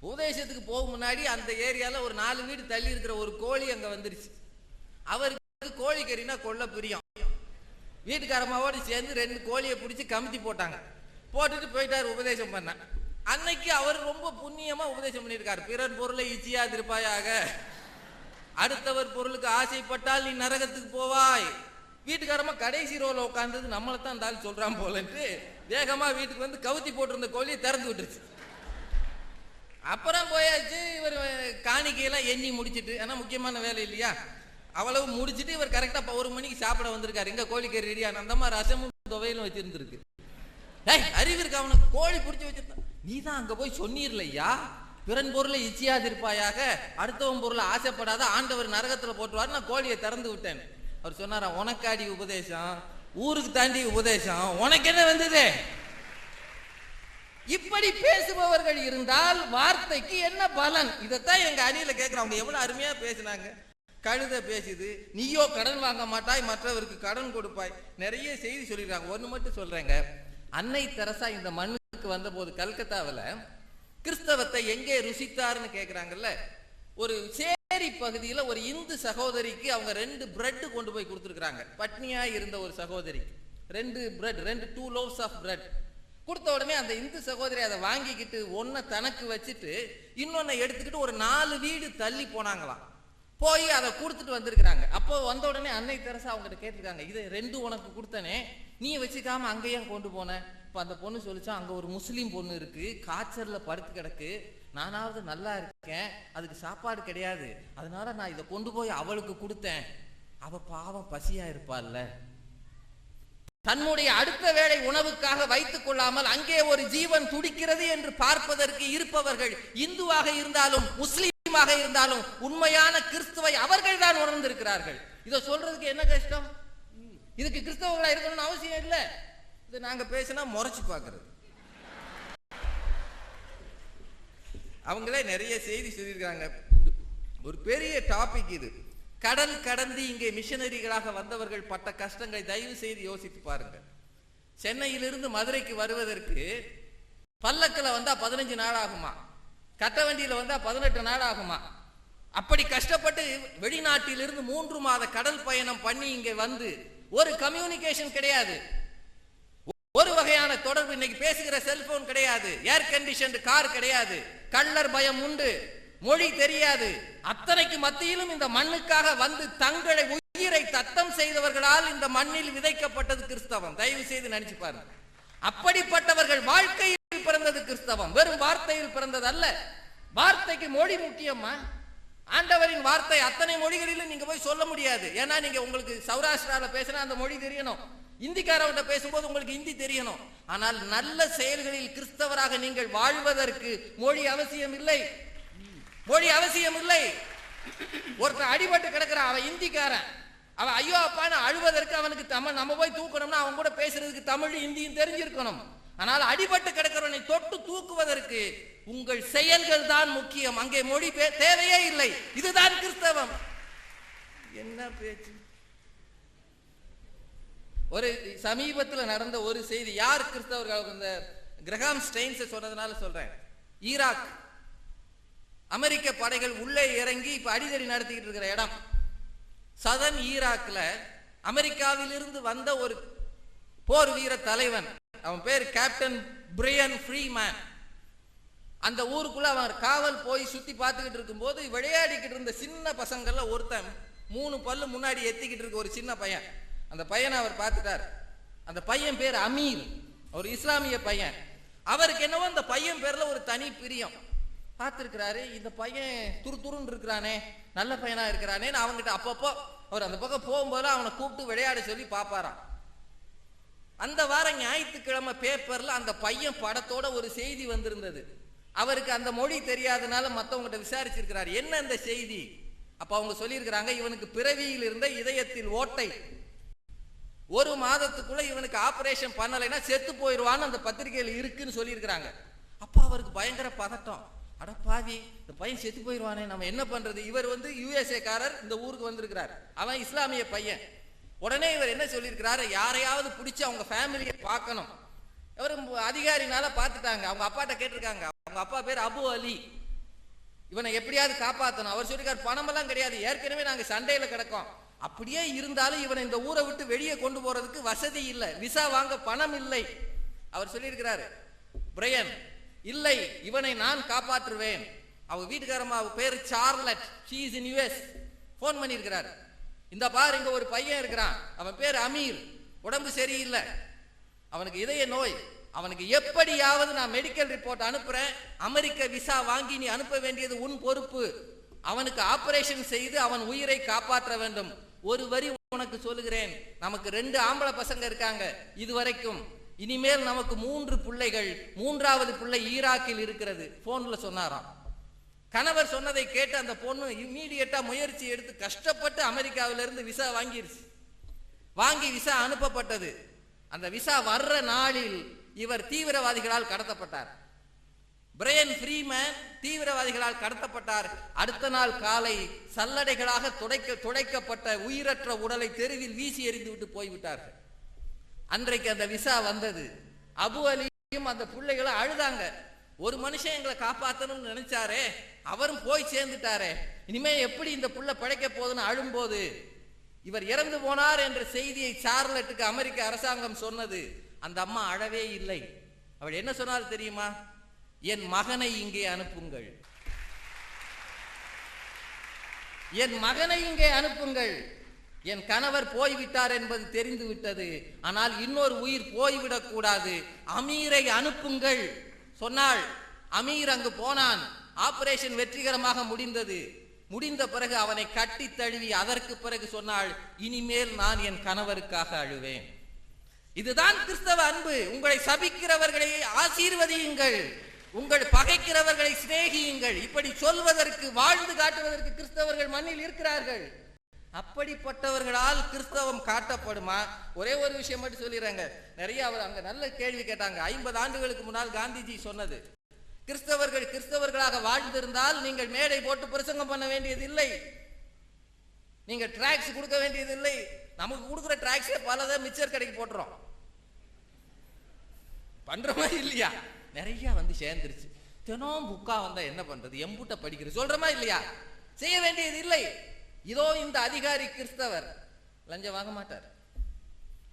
உபதேசத்துக்கு போகும் முன்னாடி அந்த ஏரியால ஒரு 4 வீடு தள்ளி இருக்கிற ஒரு கோழி அங்க வந்துருச்சு. அவருக்கு கோழிக்கறினா கொள்ள பிரியம். வீட்டுக்காரமாவோடு சேர்ந்து 2 கோழியை பிடிச்சி கமித்தி போட்டாங்க. போட்டுட்டு போயிட்டாரு உபதேசம் பண்ண. அன்னைக்கு அவர் ரொம்ப புண்ணியமா உபதேசம் பண்ணியிருக்காரு. பிறர் பொருளை இச்சியாதிருப்பாயாக, அடுத்தவர் பொருளுக்கு ஆசைப்பட்டால் நீ நரகத்துக்கு போவாய். வீட்டுக்காரமா கடைசி ரோல உட்கார்ந்தது நம்மளை தான் இருந்தாலும் சொல்றான் போலன்ட்டு வேகமா வீட்டுக்கு வந்து கவுத்தி போட்டிருந்த கோழியை திறந்து விட்டுருச்சு. அப்புறம் போயாச்சு. இவர் காணிக்கையெல்லாம் எண்ணி முடிச்சுட்டு, ஏன்னா முக்கியமான வேலை இல்லையா, அவ்வளவு முடிச்சுட்டு இவர் கரெக்டா 1 மணிக்கு சாப்பிட வந்திருக்காரு. எங்க கோழிக்கறி ரெடியா? அந்த மாதிரி ரசமும் துவையிலும் வச்சிருந்துருக்கு. அறிவு இருக்கு அவனுக்கு, கோழி பிடிச்சி வச்சிருந்தான். நீ தான் அங்க போய் சொன்னீர்லையா, பிறன் பொருளை இச்சியாதிருப்பாயாக, அடுத்தவன் பொருளை ஆசைப்படாத, ஆண்டவர் நரகத்துல போட்டுவாரு. நான் கோழியை திறந்து விட்டேன். அவர் சொன்னாரா, உனக்காடி உபதேசம், ஊருக்கு தாண்டி உபதேசம், உனக்கு என்ன வந்தது? இப்படி பேசுபவர்கள் இருந்தால் வார்த்தைக்கு என்ன பலன்? இதைத்தான் எங்க அணியில கேட்கிறோம். அவங்க எவ்வளவு அருமையா பேசினாங்க. கழுத பேசுது, நீயோ கடன் வாங்க மாட்டாய், மற்றவருக்கு கடன் கொடுப்பாய். நிறைய செய்தி சொல்லிருக்காங்க. ஒண்ணு மட்டும் சொல்றேங்க, அன்னை தெரசா இந்த மண்ணுக்கு வந்த போது கல்கத்தாவில் கிறிஸ்தவத்தை எங்கே ருசித்தாருன்னு கேட்கிறாங்கல்ல. ஒரு சேரி பகுதியில ஒரு இந்து சகோதரிக்கு அவங்க 2 பிரெட் கொண்டு போய் கொடுத்துருக்காங்க. பட்னியா இருந்த ஒரு சகோதரிக்கு 2 பிரெட், 2 loaves ஆஃப் பிரெட் கொடுத்த உடனே அந்த இந்து சகோதரி அதை வாங்கிக்கிட்டு ஒன்ன தனக்கு வச்சுட்டு இன்னொன்னை எடுத்துக்கிட்டு ஒரு 4 வீடு தள்ளி போனாங்களாம். போய் அதை கொடுத்துட்டு வந்திருக்கிறாங்க. அப்போ வந்த உடனே அன்னை தெரசா அவங்ககிட்ட கேட்டிருக்காங்க, இது 2 உனக்கு கொடுத்தனே, நீ வச்சுக்காம அங்கேயே கொண்டு போன? இப்போ அந்த பொண்ணு சொல்லிச்சா, அங்க ஒரு முஸ்லீம் பொண்ணு இருக்கு, காய்ச்சல்ல படுத்து கிடக்கு, நானாவது நல்லா இருக்கேன், அதுக்கு சாப்பாடு கிடையாது, அதனால நான் இதை கொண்டு போய் அவளுக்கு கொடுத்தேன். அவ பாவம் பசியா இருப்பாள்ல, தன்னுடைய அடுத்த வேளை உணவுக்காக வைத்துக் கொள்ளாமல் அங்கே ஒரு ஜீவன் துடிக்கிறது என்று பார்ப்பதற்கு இருப்பவர்கள் இந்துவாக இருந்தாலும் முஸ்லீமாக இருந்தாலும் உண்மையான கிறிஸ்துவை அவர்கள் தான் உணர்ந்திருக்கிறார்கள். இதை சொல்றதுக்கு என்ன கஷ்டம்? இதுக்கு கிறிஸ்தவர்களா இருக்கணும்னு அவசியம் இல்லை. இது நாங்க பேசினா முறைச்சு பார்க்கறது. அவங்களே நிறைய செய்தி சொல்லியிருக்காங்க. ஒரு பெரிய டாபிக் இது. கடல் கடந்து இங்கே மிஷனரிகளாக வந்தவர்கள் பட்ட கஷ்டங்களை தயவு செய்து யோசித்து பாருங்க. சென்னையிலிருந்து மதுரைக்கு வருவதற்கு பல்லக்கில் வந்தா 15 நாள் ஆகுமா, கட்ட வண்டியில வந்தா 18 நாள் ஆகுமா. அப்படி கஷ்டப்பட்டு வெளிநாட்டிலிருந்து 3 மாத கடல் பயணம் பண்ணி இங்கே வந்து ஒரு கம்யூனிகேஷன் கிடையாது, ஒரு வகையான தொடர்பு. இன்னைக்கு பேசுகிற செல்போன் கிடையாது, ஏர் கண்டிஷன் கார் கிடையாது, கள்ளர் பயம் உண்டு, மொழி தெரியாது. அத்தனைக்கு மத்தியிலும் இந்த மண்ணுக்காக வந்து தங்களை உயிரை தத்தம் செய்தவர்களால் இந்த மண்ணில் விதைக்கப்பட்டது கிறிஸ்தவம். தயவு செய்து நினைச்சு பாருங்க. அப்படிப்பட்டவர்கள் வாழ்க்கையில் பிறந்தது கிறிஸ்தவம், வெறும் வார்த்தையில் பிறந்தது அல்ல. வார்த்தைக்கு மொழி முக்கியமா? ஆண்டவரின் வார்த்தை அத்தனை மொழிகளிலும் நீங்க போய் சொல்ல முடியாது. ஏன்னா நீங்க உங்களுக்கு சௌராஷ்டிரால பேசினா அந்த மொழி தெரியணும், இந்திக்காரவங்க பேசும்போது உங்களுக்கு ஹிந்தி தெரியணும். ஆனால் நல்ல செயல்களில் கிறிஸ்தவராக நீங்கள் வாழ்வதற்கு மொழி அவசியம் இல்லை, மொழி அவசியம் இல்லை. ஒருத்தர் அடிபட்டு கிடக்கிறான், அவன் இந்திக்காரன், அவன் ஐயோ அப்பான்னு அழுவதற்கு அவனுக்கு தமிழ், நம்ம போய் தூக்கணும்னா அவன் கூட பேசுறதுக்கு தமிழ் இந்தியும் தெரிஞ்சிருக்கணும். ஆனால் அடிபட்டு கிடக்கிறவனை தொட்டு தூக்குவதற்கு உங்கள் செயல்கள் தான் முக்கியம், அங்கே மொழி தேவையே இல்லை. இதுதான் கிறிஸ்தவம். என்ன பேச்சு! ஒரு சமீபத்தில் நடந்த ஒரு செய்தி, யார் கிறிஸ்தவர்கள், இந்த கிரஹாம் ஸ்டெயின்ஸ் சொன்னதுனால சொல்றேன். ஈராக் அமெரிக்க படைகள் உள்ளே இறங்கி இப்ப அடிதடி நடத்திக்கிட்டு இருக்கிற இடம் சதன் ஈராக்ல அமெரிக்காவிலிருந்து வந்த ஒரு போர் வீர தலைவன், அவன் பேர் கேப்டன் பிரையன் ஃப்ரீமேன். அந்த ஊருக்குள்ள அவன் காவல் போய் சுத்தி பார்த்துக்கிட்டு இருக்கும் போது விளையாடிக்கிட்டு இருந்த சின்ன பசங்கள்ல ஒருத்தன் 3 பல்லு முன்னாடி எத்திக்கிட்டு இருக்க ஒரு சின்ன பையன், அந்த பையனை அவர் பார்த்துட்டார். அந்த பையன் பேர் அமீர், ஒரு இஸ்லாமிய பையன். அவருக்கு என்னவோ அந்த பையன் பேர்ல ஒரு தனி பிரியம். பார்த்துருக்கிறாரு, இந்த பையன் துருத்துருன்னு இருக்கிறானே, நல்ல பையனா இருக்கிறானே. அவங்ககிட்ட அப்பப்போ அவர் அந்த பக்கம் போகும்போது அவனை கூப்பிட்டு விளையாட சொல்லி பார்ப்பாராம். அந்த வாரம் ஞாயிற்றுக்கிழமை பேப்பர்ல அந்த பையன் படத்தோட ஒரு செய்தி வந்திருந்தது. அவருக்கு அந்த மொழி தெரியாதனால மற்றவங்ககிட்ட விசாரிச்சிருக்கிறார், என்ன இந்த செய்தி. அப்ப அவங்க சொல்லியிருக்கிறாங்க, இவனுக்கு பிறவியில் இருந்த இதயத்தில் ஓட்டை, 1 மாதத்துக்குள்ள இவனுக்கு ஆபரேஷன் பண்ணலைன்னா செத்து போயிடுவான்னு அந்த பத்திரிகையில் இருக்குன்னு சொல்லியிருக்கிறாங்க. அப்ப அவருக்கு பயங்கர பதட்டம். அட பாவி, இந்த பையன் செத்து போயிடுவானே, நம்ம என்ன பண்றது? இவர் வந்து USA காரர், இந்த ஊருக்கு வந்திருக்கிறார், அவன் இஸ்லாமிய பையன். உடனே இவர் என்ன சொல்லியிருக்கிறாரு, யாரையாவது பிடிச்சி அவங்க ஃபேமிலியை பார்க்கணும். இவர் அதிகாரினால பார்த்துட்டாங்க. அவங்க அப்பாட்ட கேட்டிருக்காங்க, அவங்க அப்பா பேர் அபு அலி, இவனை எப்படியாவது காப்பாற்றணும். அவர் சொல்லிருக்காரு, பணமெல்லாம் கிடையாது, ஏற்கனவே நாங்க சண்டையில கிடக்கோம், அப்படியே இருந்தாலும் இவனை இந்த ஊரை விட்டு வெளியே கொண்டு போறதுக்கு வசதி இல்லை, விசா வாங்க பணம் இல்லை. அவர் சொல்லியிருக்கிறாரு, பிரையன் இல்லை, இவனை நான் காப்பாற்றுவேன். அவங்க வீட்டுக்காரமா பேரு சார்லட், she is in US, phone பண்ணியிருக்கிறார். இந்த பாரு, இங்க ஒரு பையன் இருக்கிறான், அவன் பேர் அமீர், உடம்பு சரியில்லை, அவனுக்கு இதய நோய், அவனுக்கு எப்படியாவது நான் மெடிக்கல் ரிப்போர்ட் அனுப்புறேன், அமெரிக்க விசா வாங்கி நீ அனுப்ப வேண்டியது உன் பொறுப்பு, அவனுக்கு ஆபரேஷன் செய்து அவன் உயிரை காப்பாற்ற வேண்டும். ஒரு வரி உனக்கு சொல்லுகிறேன், நமக்கு 2 ஆம்பளை பசங்க இருக்காங்க இதுவரைக்கும், இனிமேல் நமக்கு 3 பிள்ளைகள், 3வது பிள்ளை ஈராக்கில் இருக்கிறது. போன்ல சொன்னாராம். கணவர் சொன்னதை கேட்டு அந்த பொண்ணு இம்மீடியட்டா முயற்சி எடுத்து கஷ்டப்பட்டு அமெரிக்காவிலிருந்து விசா வாங்கிருச்சு. வாங்கி விசா அனுப்பப்பட்டது. அந்த விசா வர்ற நாளில் இவர் தீவிரவாதிகளால் கடத்தப்பட்டார். பிரையன் ஃப்ரீமேன் தீவிரவாதிகளால் கடத்தப்பட்டார். அடுத்த நாள் காலை சல்லடைகளாக துடைக்கப்பட்ட உயிரற்ற உடலை தெருவில் வீசி எறிந்து விட்டு போய்விட்டார்கள். அன்றைக்கு அந்த விசா வந்தது. அபு அலியும் அந்த பிள்ளைகளை அழுதாங்க, ஒரு மனுஷன் எங்களை காப்பாற்றணும்னு நினைச்சாரே, அவரும் போய் சேர்ந்துட்டாரே, இனிமே எப்படி இந்த புள்ள பிழைக்க போகுதுன்னு அழும்போது இவர் இறந்து போனார் என்ற செய்தியை சார்லட்டுக்கு அமெரிக்க அரசாங்கம் சொன்னது. அந்த அம்மா அழவே இல்லை. அவள் என்ன சொன்னார் தெரியுமா? என் மகனை இங்கே அனுப்புங்கள், என் மகனை இங்கே அனுப்புங்கள். என் கணவர் போய்விட்டார் என்பது தெரிந்து விட்டது, ஆனால் இன்னொரு உயிர் போய்விடக் கூடாது, அமீரை அனுப்புங்கள் சொன்னாள். அமீர் அங்கு போனான். ஆபரேஷன் வெற்றிகரமாக முடிந்தது. முடிந்த பிறகு அவனை கட்டி தழுவி அதற்கு பிறகு சொன்னாள், இனிமேல் நான் என் கணவருக்காக அழுவேன். இதுதான் கிறிஸ்தவ அன்பு. உங்களை சபிக்கிறவர்களை ஆசீர்வதியுங்கள், உங்கள் பகைக்கிறவர்களை சிநேகியுங்கள். இப்படி சொல்வதற்கு, வாழ்ந்து காட்டுவதற்கு கிறிஸ்தவர்கள் மண்ணில் இருக்கிறார்கள். அப்படிப்பட்டவர்களால் கிறிஸ்தவம் காட்டப்படுமா? ஒரே ஒரு விஷயம் மட்டும் சொல்லிடுறாங்க. நிறைய அவர் அங்க நல்ல கேள்வி கேட்டாங்க. 50 ஆண்டுகளுக்கு முன்னால் காந்திஜி சொன்னது, கிறிஸ்தவர்கள் கிறிஸ்தவர்களாக வாழ்ந்திருந்தால் நீங்கள் மேடை போட்டு பிரசங்கம் பண்ண வேண்டியது இல்லை, நீங்க டிராக்ஸ் கொடுக்க வேண்டியது இல்லை. நமக்கு கொடுக்குற டிராக்ஸே பலதை மிச்சர் கடைக்கு போட்டுறோம், பண்றோமா இல்லையா? நிறைய வந்து சேர்ந்துருச்சு. தினம் புக்கா வந்தா என்ன பண்றது, எம்பூட்ட படிக்கிறது சொல்றமா இல்லையா? செய்ய வேண்டியது இல்லை. இதோ இந்த அதிகாரி கிறிஸ்தவர் லஞ்சம் வாங்க மாட்டார்,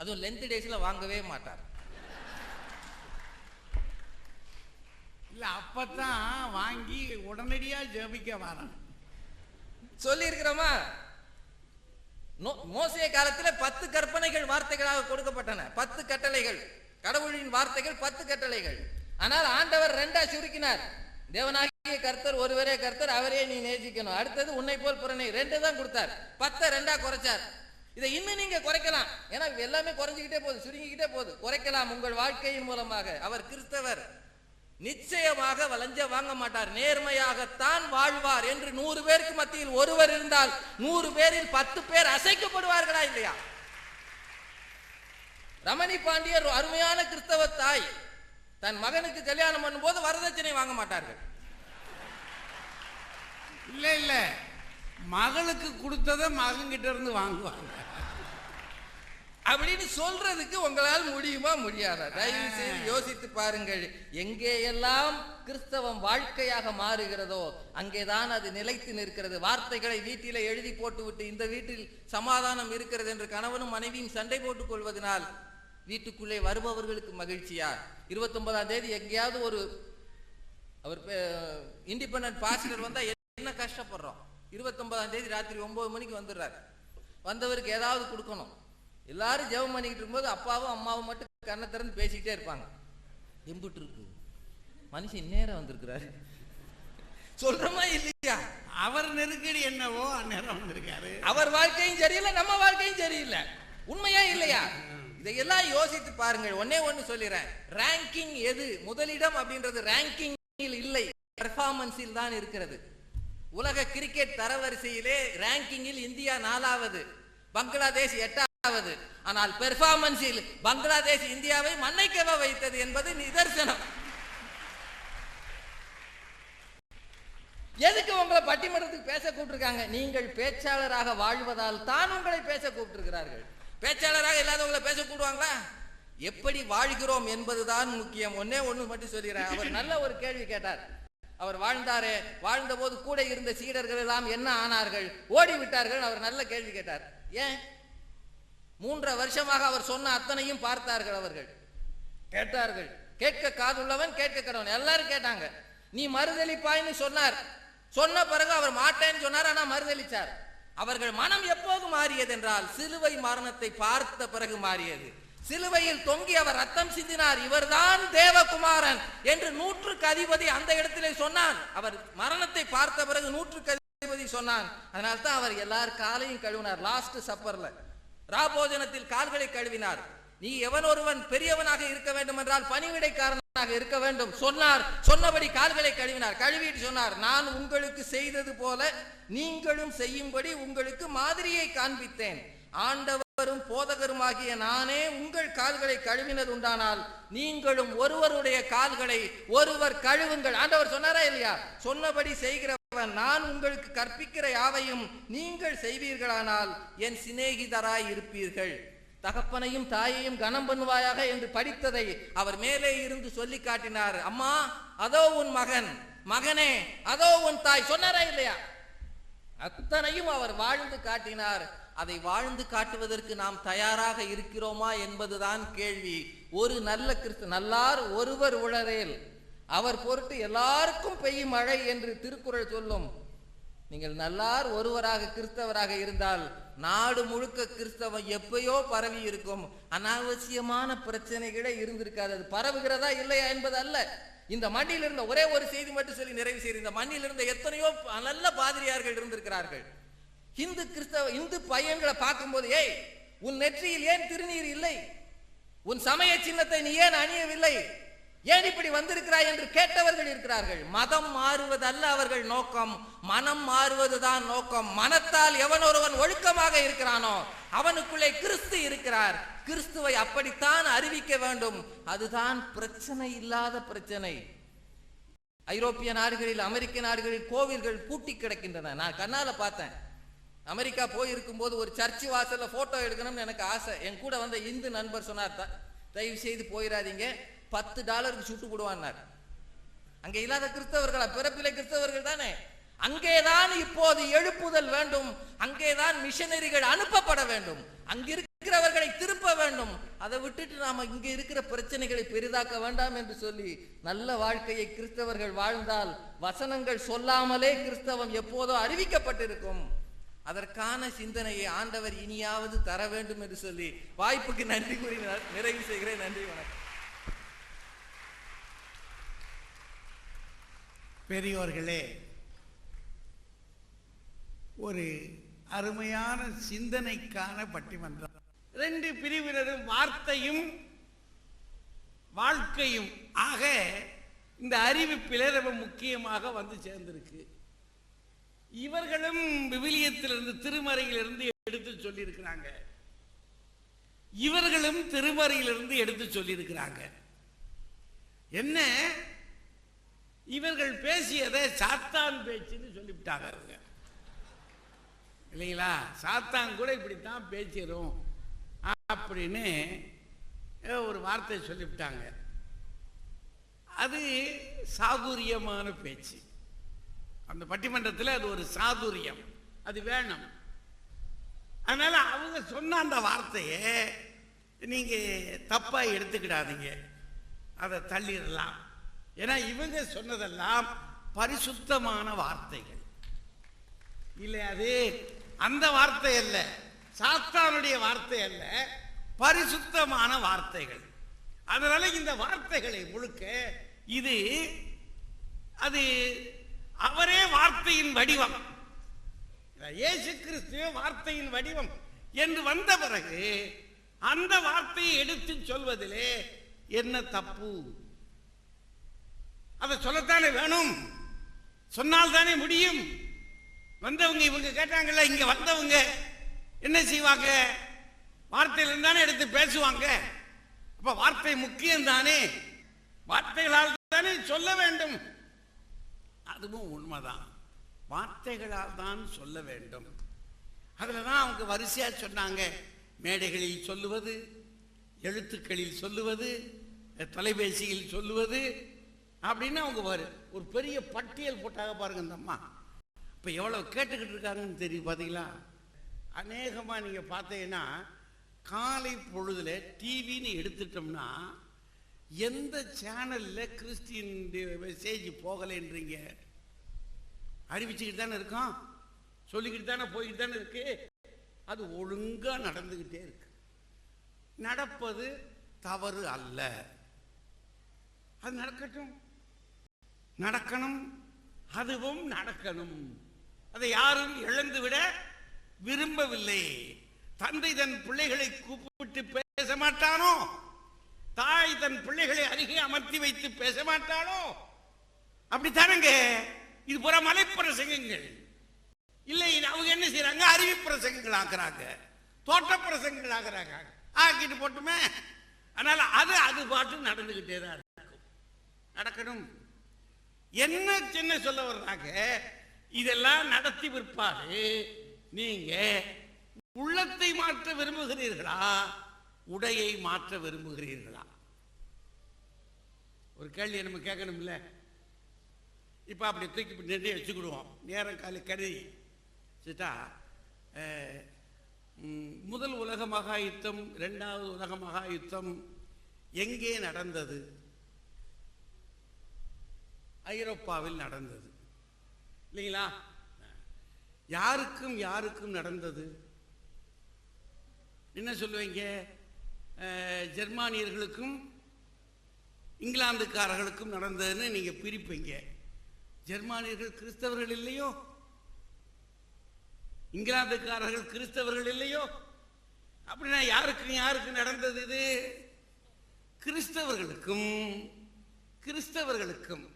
அதுவும் லென்த் டேஸ்ல வாங்கவே மாட்டார். இல்ல அப்பதான் வாங்கி உடனடியா ஜெபிக்க வரான். சொல்லி இருக்கிறோமா? மோசே காலத்துல 10 கற்பனைகள் வார்த்தைகளாக கொடுக்கப்பட்டன. 10 கட்டளைகள், கடவுளின் வார்த்தைகள் 10 கட்டளைகள். ஆனால் ஆண்டவர் 2ஆ சுருக்கினார். தேவனாகிய கர்த்தர் ஒருவரே கர்த்தர், அவரே நீ நேசிக்கணும். அடுத்தது உன்னை போல் புறனை, 2 தான் கொடுத்தார். 10 2ஆ குறைச்சார். இதை இன்னும் நீங்க குறைக்கலாம், ஏன்னா எல்லாமே குறைஞ்சிக்கிட்டே போகுது, சுருங்கிக்கிட்டே போகுது. குறைக்கலாம் உங்கள் வாழ்க்கையின் மூலமாக. அவர் கிறிஸ்தவர், நிச்சயமாக லஞ்சம் வாங்க மாட்டார், நேர்மையாகத்தான் வாழ்வார் என்று 100 பேருக்கு மத்தியில் ஒருவர் இருந்தால் 100 பேரில் 10 பேர் அசைக்கப்படுவார்களா இல்லையா? ரமணி பாண்டியர் அருமையான கிறிஸ்தவ தாய், தன் மகனுக்கு கல்யாணம் பண்ணும்போது வரதட்சணை வாங்க மாட்டார்கள். இல்ல இல்ல, மகளுக்கு கொடுத்ததை மகன்கிட்ட இருந்து வாங்குவாங்க அப்படின்னு சொல்றதுக்கு உங்களால் முடியுமா முடியாதா? தயவு செய்து யோசித்து பாருங்கள். எங்கேயெல்லாம் கிறிஸ்தவம் வாழ்க்கையாக மாறுகிறதோ அங்கேதான் அது நிலைத்து நிற்கிறது. வார்த்தைகளை வீட்டில எழுதி போட்டுவிட்டு இந்த வீட்டில் சமாதானம் இருக்கிறது என்று கணவனும் மனைவியும் சண்டை போட்டுக் கொள்வதனால் வீட்டுக்குள்ளே வருபவர்களுக்கு மகிழ்ச்சியா? 29ஆம் தேதி எங்கேயாவது ஒரு அவர் இண்டிபெண்டன்ட் பாஸ்டர் வந்தா என்ன கஷ்டப்படுறோம்? 29ஆம் தேதி ராத்திரி 9 மணிக்கு வந்துடுறாரு. வந்தவருக்கு ஏதாவது கொடுக்கணும். எல்லாரும் ஜெபம் பண்ணிக்கிட்டு இருக்கும்போது அப்பாவும் அம்மாவும் மட்டும் கண்ணை திறந்து பேசிக்கிட்டே இருப்பாங்க. எம்புட்டு இருக்கு மனுஷன் நேரம் வந்திருக்கிறாரு, சொல்றமா இல்லையா? அவர் நெருக்கடி என்னவோ அந்நேரம் வந்திருக்காரு. அவர் வாழ்க்கையும் சரியில்லை, நம்ம வாழ்க்கையும் சரியில்லை. உண்மையா இல்லையா? இதையெல்லாம் யோசித்து பாருங்கள். ஒன்னே ஒன்னு சொல்லிடுறேன், ரேங்கிங் எது முதலிடம் அப்படின்றது ரேங்கிங் இல்லை, பெர்ஃபார்மன்ஸில் தான் இருக்கிறது. உலக கிரிக்கெட் தரவரிசையிலே ரேங்கிங்கில் இந்தியா 4வது, பங்களாதேஷ் 8வது. ஆனால் பெர்ஃபார்மன்ஸில் பங்களாதேஷ் இந்தியாவை மண்ணைக்கவ வைத்தது என்பது நிதர்சனம். எதுக்கு உங்களை பட்டிமன்றத்துக்கு பேச கூப்பிட்டுருக்காங்க? நீங்கள் பேச்சாளராக வாழ்வதால் தான் உங்களை பேச கூப்பிட்டுருக்கிறார்கள். பேச்சாளராக இல்லாதவங்களை பேச கூடுவாங்களா? எப்படி வாழ்கிறோம் என்பதுதான் முக்கியம். ஒன்னே ஒண்ணு மட்டும் சொல்லிடுறேன். அவர் நல்ல ஒரு கேள்வி கேட்டார். அவர் வாழ்ந்தாரே, வாழ்ந்த போது கூட இருந்த சீடர்கள் எல்லாம் என்ன ஆனார்கள்? ஓடி விட்டார்கள். அவர் நல்ல கேள்வி கேட்டார். ஏன்? 3 வருஷமாக அவர் சொன்ன அத்தனையும் பார்த்தார்கள். அவர்கள் கேட்டார்கள். கேட்க காதுள்ளவன் கேட்க கடவன். எல்லாரும் கேட்டாங்க. நீ மறுதலிப்பாய்னு சொன்னார். சொன்ன பிறகு அவர் மாட்டேன்னு சொன்னார், ஆனா மறுதலிச்சார். அவர்கள் மனம் எப்போது மாறியது என்றால் சிலுவை மரணத்தை பார்த்த பிறகு மாறியது. சிலுவையில் தொங்கி அவர் ரத்தம் சிந்தினார், இவர்தான் தேவகுமாரன் என்று 100க்கு அதிபதி அந்த இடத்திலே சொன்னான். அவர் மரணத்தை பார்த்த பிறகு 100க்கு அதிபதி சொன்னான். அதனால தான் அவர் எல்லார் காலையும் கழுவினார். லாஸ்ட் சப்பர்ல ராபோஜனத்தில் கால்களை கழுவினார். நீ எவன் ஒருவன் பெரியவனாக இருக்க வேண்டும் என்றால் பணிவிடைக்காரனாக இருக்க வேண்டும் சொன்னார். சொன்னபடி கால்களை கழுவினார். கழுவிட்டு சொன்னார், நான் உங்களுக்கு செய்தது போல நீங்களும் செய்யும்படி உங்களுக்கு மாதிரியை காண்பித்தேன். ஆண்டவரும் போதகருமாகிய நானே உங்கள் கால்களை கழுவினது உண்டானால் நீங்களும் ஒருவருடைய கால்களை ஒருவர் கழுவுங்கள். ஆண்டவர் சொன்னாரா இல்லையா? சொன்னபடி செய்கிறவன் நான் உங்களுக்கு கற்பிக்கிற யாவையும் நீங்கள் செய்வீர்களானால் என் சிநேகிதராய் இருப்பீர்கள். தகப்பனையும் தாயையும் கனம் பண்ணுவாயாக என்று படித்ததை அவர் மேலே இருந்து சொல்லி காட்டினார். அம்மா அதோ உன் மகன், மகனே அதோ உன் தாய். சொன்னாரா இல்லையா? அத்தனையும் அவர் வாழ்ந்து காட்டினார். அதை வாழ்ந்து காட்டுவதற்கு நாம் தயாராக இருக்கிறோமா என்பதுதான் கேள்வி. ஒரு நல்ல கிறிஸ்து நல்லார் ஒருவர் உளரேல் அவர் பொருட்டு எல்லாருக்கும் பெய்யும் மழை என்று திருக்குறள் சொல்லும். நீங்கள் நல்லார் ஒருவராக கிறிஸ்தவராக இருந்தால் நாடு முழுக்க கிறிஸ்தவம் எப்பயோ பரவி இருக்கும். அனாவசியமான பிரச்சனைகளே இருந்திருக்காது. அது பரவுகிறதா இல்லையா என்பது அல்ல. இந்த மண்ணில் இருந்த ஒரே ஒரு செய்தி மட்டும் சொல்லி நிறைவு செய்து, இந்த மண்ணில் இருந்த எத்தனையோ நல்ல பாதிரியார்கள் இருந்திருக்கிறார்கள். இந்து பையன்களை பார்க்கும்போது, ஏய் உன் நெற்றியில் ஏன் திருநீர் இல்லை? உன் சமய சின்னத்தை நீ ஏன் அணியவில்லை? ஏன் இப்படி வந்திருக்கிறாய் என்று கேட்டவர்கள் இருக்கிறார்கள். மதம் மாறுவதல்ல அவர்கள் நோக்கம், மனம் மாறுவதுதான் நோக்கம். மனத்தால் எவன் ஒருவன் ஒழுக்கமாக இருக்கிறானோ அவனுக்குள்ளே கிறிஸ்து இருக்கிறார். கிறிஸ்துவை அப்படித்தான் அறிவிக்க வேண்டும். அதுதான் பிரச்சனை இல்லாத பிரச்சனை. ஐரோப்பிய நாடுகளில், அமெரிக்க நாடுகளில் கோவில்கள் பூட்டி கிடக்கின்றன. நான் கண்ணால பார்த்தேன். அமெரிக்கா போயிருக்கும் போது ஒரு சர்ச்சு வாசல்ல போட்டோ எடுக்கணும்னு எனக்கு ஆசை. என் கூட வந்த இந்து நண்பர் சொன்னார், தயவு செய்து போயிடாதீங்க, $10 சுட்டு போடுவான்னார். அங்கே இல்லாத கிறிஸ்தவர்களா? பிறப்பிலை கிறிஸ்தவர்கள் தானே. அங்கேதான் இப்போது எழுப்புதல் வேண்டும். அங்கேதான் மிஷனரிகள் அனுப்பப்பட வேண்டும். அங்கிருக்கிறவர்களை திருப்ப வேண்டும். அதை விட்டுட்டு நாம இங்க இருக்கிற பிரச்சனைகளை பெரிதாக்க வேண்டாம் என்று சொல்லி நல்ல வாழ்க்கையை கிறிஸ்தவர்கள் வாழ்ந்தால் வசனங்கள் சொல்லாமலே கிறிஸ்தவம் எப்போதோ அறிவிக்கப்பட்டிருக்கும். அதற்கான சிந்தனையை ஆண்டவர் இனியாவது தர வேண்டும் என்று சொல்லி வாய்ப்புக்கு நன்றி கூறி நிறைவு செய்கிறேன். நன்றி, வணக்கம். பெரியோர்களே, ஒரு அருமையான சிந்தனைக்கான பட்டிமன்றம். 2 பிரிவினரும் வார்த்தையும் வாழ்க்கையும் ஆக இந்த அறிவிப்பிலே ரொம்ப முக்கியமாக வந்து சேர்ந்திருக்கு. இவர்களும் விவிலியத்திலிருந்து திருமறையிலிருந்து எடுத்து சொல்லியிருக்கிறாங்க, இவர்களும் திருமறையிலிருந்து எடுத்து சொல்லியிருக்கிறாங்க. என்ன, இவர்கள் பேசியதை சாத்தான் பேச்சுன்னு சொல்லிவிட்டாங்க அவங்க, இல்லைங்களா? சாத்தான் கூட இப்படித்தான் பேசிடும் அப்படின்னு ஒரு வார்த்தை சொல்லிவிட்டாங்க. அது சாதுரியமான பேச்சு. அந்த பட்டிமன்றத்தில் அது ஒரு சாதுரியம், அது வேணும். அதனால அவங்க சொன்ன அந்த வார்த்தையை நீங்க தப்பா எடுத்துக்கிடாதீங்க, அதை தள்ளிடலாம். ஏன்னா இவங்க சொன்னதெல்லாம் பரிசுத்தமான வார்த்தைகள் இல்லை. அது அந்த வார்த்தை அல்ல, சாத்தானுடைய வார்த்தை அல்ல, பரிசுத்தமான வார்த்தைகள். அதனால இந்த வார்த்தைகளை முழுக்க இது அது அவரே வார்த்தையின் வடிவம், இயேசு கிறிஸ்துவே வார்த்தையின் வடிவம் என்று வந்த பிறகு அந்த வார்த்தையை எடுத்து சொல்வதிலே என்ன தப்பு? அதை சொல்லத்தானே வேணும், சொன்னால் தானே முடியும். வந்தவங்க இவங்க கேட்டாங்கல்ல, இங்க வந்தவங்க என்ன செய்வாங்க? வார்த்தையிலிருந்து தானே எடுத்து பேசுவாங்க. அப்ப வார்த்தை முக்கியம் தானே, வார்த்தைகளால் தானே சொல்ல வேண்டும். அதுவும் உண்மைதான், வார்த்தைகளால் தான் சொல்ல வேண்டும். அதுலதான் அவங்க வரிசையா சொன்னாங்க, மேடைகளில் சொல்லுவது, எழுத்துக்களில் சொல்லுவது, தொலைபேசியில் சொல்லுவது அப்படின்னு அவங்க ஒரு பெரிய பட்டியல் போட்டாங்க பாருங்க இந்த அம்மா. இப்ப எவ்வளவு கேட்டுக்கிட்டு இருக்காங்கன்னு தெரியும் பாத்தீங்களா? அநேகமா நீங்க பார்த்தீங்கன்னா காலை பொழுதுல டிவின்னு எடுத்துட்டோம்னா எந்த சேனல்ல கிறிஸ்டியன் மெசேஜ் போகலைன்றீங்க? அறிவிச்சுக்கிட்டு தானே இருக்கோம், சொல்லிக்கிட்டு தானே போய்கிட்டு தானே இருக்கு. அது ஒழுங்கா நடந்துகிட்டே இருக்கு. நடப்பது தவறு அல்ல, அது நடக்கட்டும், நடக்கணும், அதுவும் நடக்கணும். அதை யாரும் இழந்து விட விரும்பவில்லை. தந்தை தன் பிள்ளைகளை கூப்பிட்டு பேச மாட்டானோ? தாய் தன் பிள்ளைகளை அருகே அமர்த்தி வைத்து பேச மாட்டானோ? அப்படித்தானங்க. இது புற மலைப்பிரசங்கங்கள் இல்லை. அவங்க என்ன செய்யறாங்க? அறிவிப்பிரசங்கங்கள் ஆக்குறாங்க, தோட்ட பிரசங்கங்கள் ஆக்குறாங்க. ஆக்கிட்டு போட்டுமே. அதனால அது பாட்டு நடந்துகிட்டே தான் இருக்கும், நடக்கணும். என்ன சின்ன சொல்ல வர்றாங்க, இதெல்லாம் நடத்தி விற்பாரு. நீங்க உள்ளத்தை மாற்ற விரும்புகிறீர்களா, உடையை மாற்ற விரும்புகிறீர்களா? ஒரு கேள்வியை நம்ம கேட்கணும் இல்ல? இப்ப அப்படி தூக்கி நிறைய வச்சுக்கிடுவோம், நேரம் காலி கருதி வச்சுட்டா. முதல் உலக மகா யுத்தம், இரண்டாவது உலக மகா யுத்தம் எங்கே நடந்தது? ஐரோப்பாவில் நடந்தது, இல்லைங்களா? யாருக்கும் யாருக்கும் நடந்தது? என்ன சொல்லுவீங்க? ஜெர்மானியர்களுக்கும் இங்கிலாந்துக்காரர்களுக்கும் நடந்ததுன்னு நீங்க பிரிப்பீங்க. ஜெர்மானியர்கள் கிறிஸ்தவர்கள் இல்லையோ? இங்கிலாந்துக்காரர்கள் கிறிஸ்தவர்கள் இல்லையோ? அப்படின்னா யாருக்கும் யாருக்கும் நடந்தது? இது கிறிஸ்தவர்களுக்கும் கிறிஸ்தவர்களுக்கும்,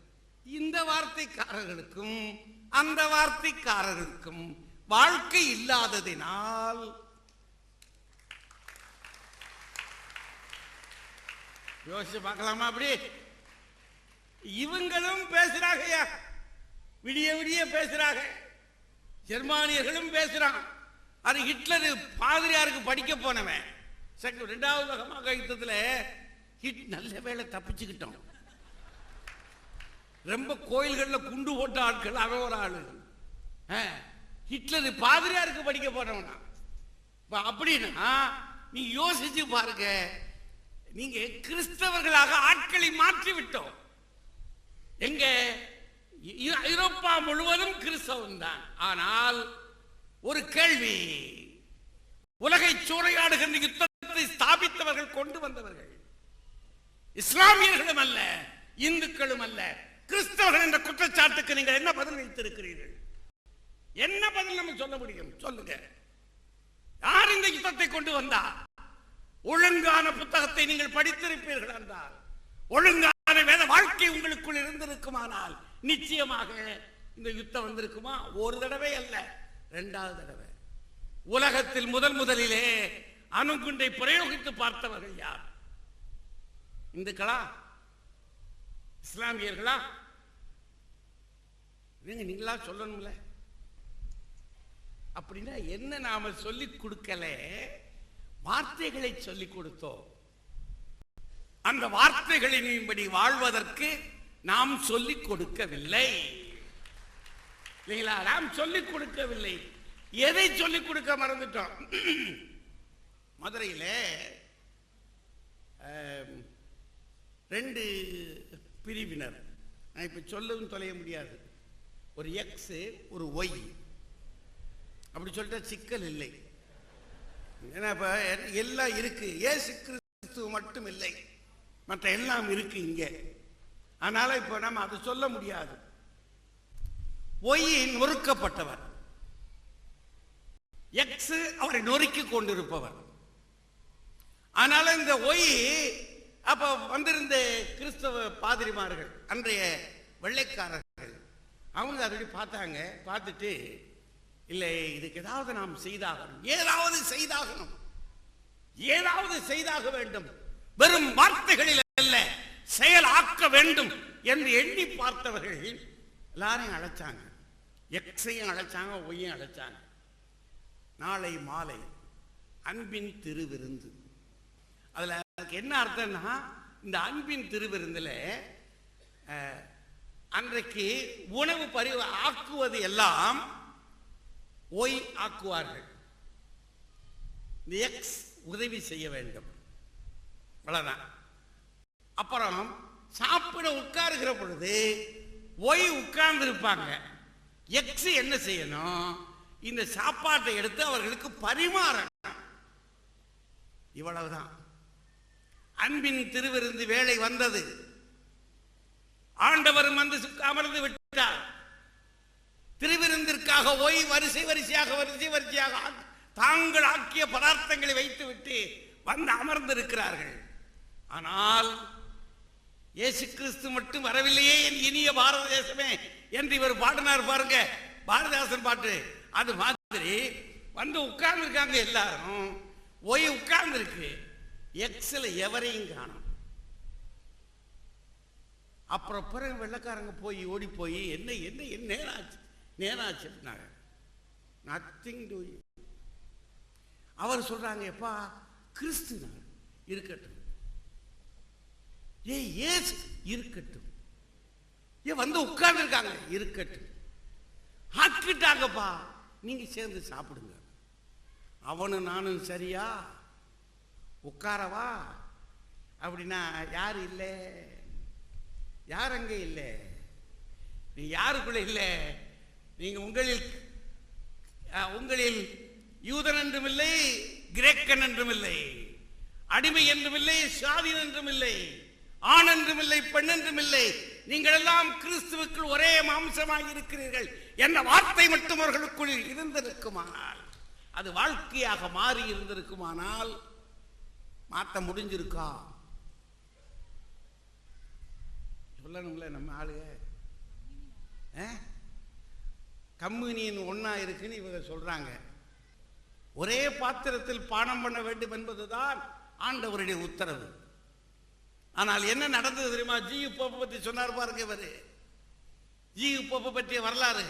இந்த வார்த்தைக்காரர்களுக்கும் அந்த வார்த்தைக்காரர்களுக்கும் வாழ்க்கை இல்லாததினால் யோசிச்சு பார்க்கலாமா? அப்படி இவங்களும் பேசுறாங்க, விடிய விடிய பேசுறாங்க. ஜெர்மானியர்களும் பேசுறான். அது ஹிட்லர் பாதிரியாருக்கு படிக்க போனவன். இரண்டாவது உலக மகா யுத்தத்தில் நல்ல வேளை தப்பிச்சுக்கிட்டோம். ரொம்ப கோயில்களில் குண்டு போட்ட ஆட்கள் அவன் ஒரு ஆளு. ஹிட்லர் பாதிரியாருக்கு படிக்க போறவனா. அப்படின்னா நீ யோசிச்சு பாருங்க, நீங்க கிறிஸ்தவர்களாக ஆட்களை மாற்றி விட்டோம். எங்க ஐரோப்பா முழுவதும் கிறிஸ்தவம் தான். ஆனால் ஒரு கேள்வி, உலகை சூறையாடுகின்ற யுத்தத்தை ஸ்தாபித்தவர்கள் கொண்டு வந்தவர்கள் இஸ்லாமியர்களும் அல்ல, இந்துக்களும் அல்ல, கிறிஸ்தவர்கள் என்ற குற்றச்சாட்டுக்கு நீங்கள் என்ன பதில் வைத்திருக்கிறீர்கள்? என்ன பதில் நம்ம சொல்ல முடியும்? சொல்லுங்க. யார் இந்த யுத்தத்தை கொண்டு வந்தா? ஒழுங்கான புத்தகத்தை நீங்கள் படித்திருப்பீர்கள் என்றால், ஒழுங்கான வேத வாழ்க்கை உங்களுக்குள் இருந்திருக்குமானால் நிச்சயமாக இந்த யுத்தம் வந்திருக்குமா? ஒரு தடவை அல்ல, இரண்டாவது தடவை. உலகத்தில் முதலிலே அணுகுண்டை பிரயோகித்து பார்த்தவர்கள் யார்? இந்துக்களா? இஸ்லாமியர்களா? நீங்களா சொல்லணும்ல. அப்படின்னா என்ன? நாம சொல்லிக் கொடுக்கல, வார்த்தைகளை சொல்லிக் கொடுத்தோம். அந்த வார்த்தைகளின்படி வாழ்வதற்கு நாம் சொல்லிக் கொடுக்கவில்லை. இல்லைங்களா? நாம் சொல்லிக் கொடுக்கவில்லை. எதை சொல்லிக் கொடுக்க மறந்துட்டோம். மதுரையில் 2 பிரிவினர், நான் இப்ப சொல்லவும் தொலைய முடியாது. ஒரு எக்ஸ், ஒரு ஒய். அப்படி சொல்லிட்டா சிக்கல் இல்லை. ஏன்னா இப்ப எல்லாம் இருக்கு, இயேசு கிறிஸ்து மட்டும் இல்லை, மற்ற எல்லாம் இருக்கு இங்க. அதனால இப்ப நம்ம அதை சொல்ல முடியாது. ஒய் நொறுக்கப்பட்டவர், எக்ஸ் அவரை நொறுக்கி கொண்டிருப்பவர். அதனால இந்த ஒய் அப்ப வந்திருந்த கிறிஸ்தவ பாதிரிமார்கள், அன்றைய வெள்ளைக்காரர்கள், அவங்க அதை பார்த்தாங்க. பார்த்துட்டு, இல்லை இதுக்கு ஏதாவது நாம் செய்தாகணும், ஏதாவது செய்தாகணும், ஏதாவது செய்தாக வேண்டும், வெறும் வார்த்தைகளில் அல்ல செயல் ஆக்க வேண்டும் என்று எண்ணி பார்த்தவர்கள் எல்லாரையும் அழைச்சாங்க. எக்ஸையும் அழைச்சாங்க, ஒய்யும் அழைச்சாங்க. நாளை மாலை அன்பின் திருவிருந்து. அதுல என்ன அர்த்தம்னா, இந்த அன்பின் திருவிருந்தில் அன்றைக்கு உணவு ஆக்குவது எல்லாம் ஒய் ஆக்குவார்கள். இந்த எக்ஸ் உதவி செய்ய வேண்டும், அவ்வளவுதான். அப்புறம் சாப்பிட உட்காருகிற பொழுது ஒய் உட்கார்ந்து இருப்பாங்க. எக்ஸ் என்ன செய்யணும்? இந்த சாப்பாட்டை எடுத்து அவர்களுக்கு பரிமாறணும். இவ்வளவுதான். அன்பின் திருவிருந்து வேளை வந்தது. ஆண்டவரும் வந்து அமர்ந்து விட்டார். திருவிருந்திற்காக ஒய் வரிசை வரிசையாக தாங்கள் ஆக்கிய பதார்த்தங்களை வைத்து விட்டு வந்து அமர்ந்திருக்கிறார்கள். ஆனால் இயேசு கிறிஸ்து மட்டும் வரவில்லையே என் இனிய பாரத தேசமே என்று இவர் பாடினார் பாருங்க, பாரதிதாசன் பாட்டு. அது மாதிரி வந்து உட்கார்ந்து இருக்காங்க எல்லாரும். ஒய் உட்கார்ந்து இருக்கு, எக்ஸ்ல எவரையும் காணும். அப்புறம் பிறகு வெள்ளக்காரங்க போய் ஓடி போய் என்ன என்ன என்ன நேராச்சு நத்திங் டு யூ. அவர் சொல்றாங்க, எப்பா கிறிஸ்து நான் இருக்கட்டும், ஏசு இருக்கட்டும், வந்து உட்கார்ந்து இருக்காங்க இருக்கட்டும், ஆக்கிட்டாங்கப்பா, நீங்க சேர்ந்து சாப்பிடுங்க. அவனும் நானும் சரியா உட்காரவா? அப்படின்னா யாரு இல்லை, யார் அங்கே இல்லை, நீ யாருக்குள்ள இல்லை. நீங்க உங்களில் யூதன் என்றும் இல்லை, கிரேக்கன் என்றும் இல்லை, அடிமை என்றும் இல்லை, சாதின் என்றும் இல்லை, ஆண் என்றும் இல்லை, பெண் என்றும் இல்லை, நீங்கள் எல்லாம் கிறிஸ்துவுக்குள் ஒரே மாம்சமாக இருக்கிறீர்கள் என்ற வார்த்தை மட்டும் அவர்களுக்குள் இருந்திருக்குமானால், அது வாழ்க்கையாக மாறி இருந்திருக்குமானால் மாற்ற முடிஞ்சிருக்கா? சொல்லணும்ல. நம்ம ஆளுங்க கம்யூனியன் ஒன்னா இருக்குன்னு இவங்க சொல்றாங்க. ஒரே பாத்திரத்தில் பானம் பண்ண வேண்டும் என்பதுதான் ஆண்டவருடைய உத்தரவு. ஆனால் என்ன நடந்தது தெரியுமா? ஜியு போப்பை பற்றி சொன்னார் பாருங்க இவரு. ஜியு போப்பை பற்றிய வரலாறு.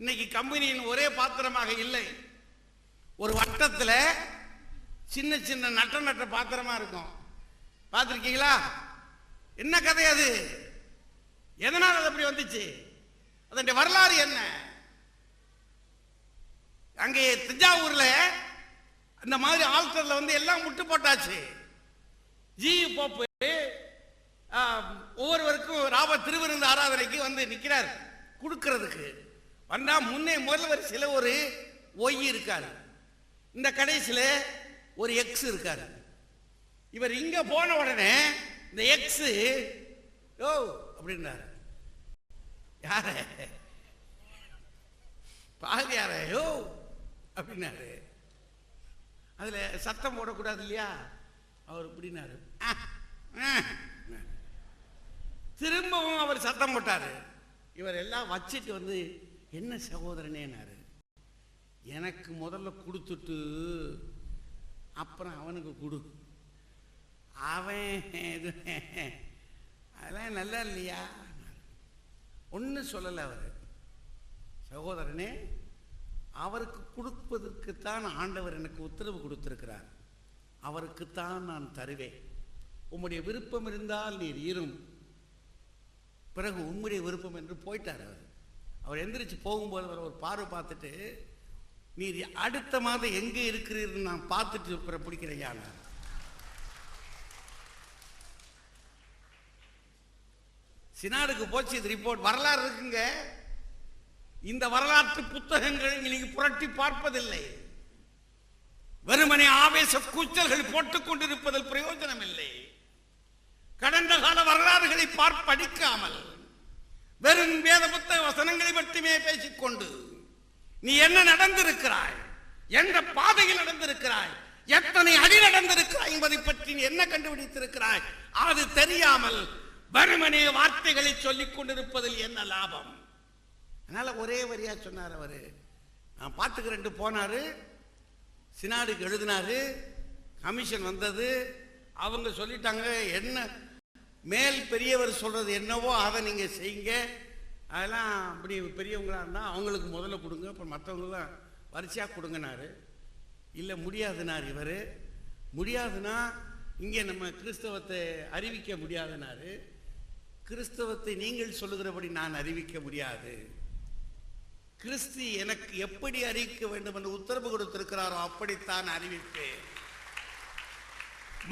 இன்னைக்கு கம்பெனியின் ஒரே பாத்திரமாக இல்லை, ஒரு வட்டத்தில் சின்ன சின்ன நட்ட பாத்திரமா இருக்கும். பார்த்திருக்கீங்களா? என்ன கதை அது? எதனால் அது அப்படி வந்துச்சு? அதனுடைய வரலாறு என்ன? அங்கே தஞ்சாவூர்ல இந்த மாதிரி ஆல்டர்ல வந்து எல்லாம் முட்டு போட்டாச்சு. ஜி போப்பு ஒவ்வொருவருக்கும் ராவ திருவிருந்து ஆராதனைக்கு வந்து நிற்கிறார் கொடுக்கறதுக்கு. வந்தா முன்னே முதல் வரிசையில் ஒரு ஒய் இருக்காரு, இந்த கடைசியில் ஒரு எக்ஸ் இருக்காரு. இவர் இங்க போன உடனே இந்த எக்ஸ் ஓ அப்படின்னாரு. யார பால் யார யோ அப்படின்னாரு. அதுல சத்தம் போடக்கூடாது இல்லையா, அவர் இப்படின்னாரு. திரும்பவும் அவர் சத்தம் போட்டாரு. இவர் எல்லாம் வச்சுட்டு வந்து என்ன சகோதரனேனாரு. எனக்கு முதல்ல கொடுத்துட்டு அப்புறம் அவனுக்கு கொடு. அவன் அதெல்லாம் நல்லா இல்லையா? ஒன்றும் சொல்லலை அவர். சகோதரனே, அவருக்கு கொடுப்பதற்குத்தான் ஆண்டவர் எனக்கு உத்தரவு கொடுத்திருக்கிறார். அவருக்குத்தான் நான் தருவேன். உம்முடைய விருப்பம் இருந்தால் நீர் இரும், பிறகு உம்முடைய விருப்பம் என்று போயிட்டார் அவர். அவர் எந்திரிச்சு போகும்போது அவர் ஒரு பார்வை பார்த்துட்டு, நீர் அடுத்த மாதம் எங்கே இருக்கிறீர்கள் நான் பார்த்துட்டு பிடிக்கிறையா. சினாடுக்கு போச்சு இது ரிப்போர்ட். வரலாறு இருக்குங்க. இந்த வரலாற்று புத்தகங்கள் நீங்க புரட்டி பார்ப்பதில்லை. வெறுமனே ஆவேச கூச்சல்கள் போட்டுக் கொண்டிருப்பதில் பிரயோஜனம் இல்லை. கடந்த கால வரலாறுகளை படிக்காமல் வெறும் வேத புத்தக வசனங்களை மட்டுமே பேசிக்கொண்டு நீ என்ன நடந்திருக்கிறாய், என்ற பாதையில் நடந்திருக்கிறாய், எத்தனை அடி நடந்திருக்கிறாய் என்பதை பற்றி நீ என்ன கண்டுபிடித்திருக்கிறாய், அது தெரியாமல் வெறுமனே வார்த்தைகளை சொல்லிக் கொண்டிருப்பதில் என்ன லாபம்? அதனால ஒரே வரியா சொன்னார் அவரு. நான் பார்த்துக்கிறேன் போனாரு, சினாடுக்கு எழுதினாரு, கமிஷன் வந்தது. அவங்க சொல்லிட்டாங்க, என்ன மேல் பெரியவர் சொல்றது என்னவோ அதை நீங்க செய்யுங்க. அதெல்லாம் அப்படி பெரியவங்களா இருந்தால் அவங்களுக்கு முதல்ல கொடுங்க, அப்புறம் மற்றவங்களாம் வரிசையா கொடுங்கனாரு. இல்லை முடியாதுனார் இவர். முடியாதுன்னா இங்கே நம்ம கிறிஸ்தவத்தை அறிவிக்க முடியாதுனாரு. கிறிஸ்தவத்தை நீங்கள் சொல்லுகிறபடி நான் அறிவிக்க முடியாது. கிறிஸ்து எனக்கு எப்படி அறிவிக்க வேண்டும் என்று உத்தரவு கொடுத்திருக்கிறாரோ அப்படித்தான் அறிவிப்பேன்.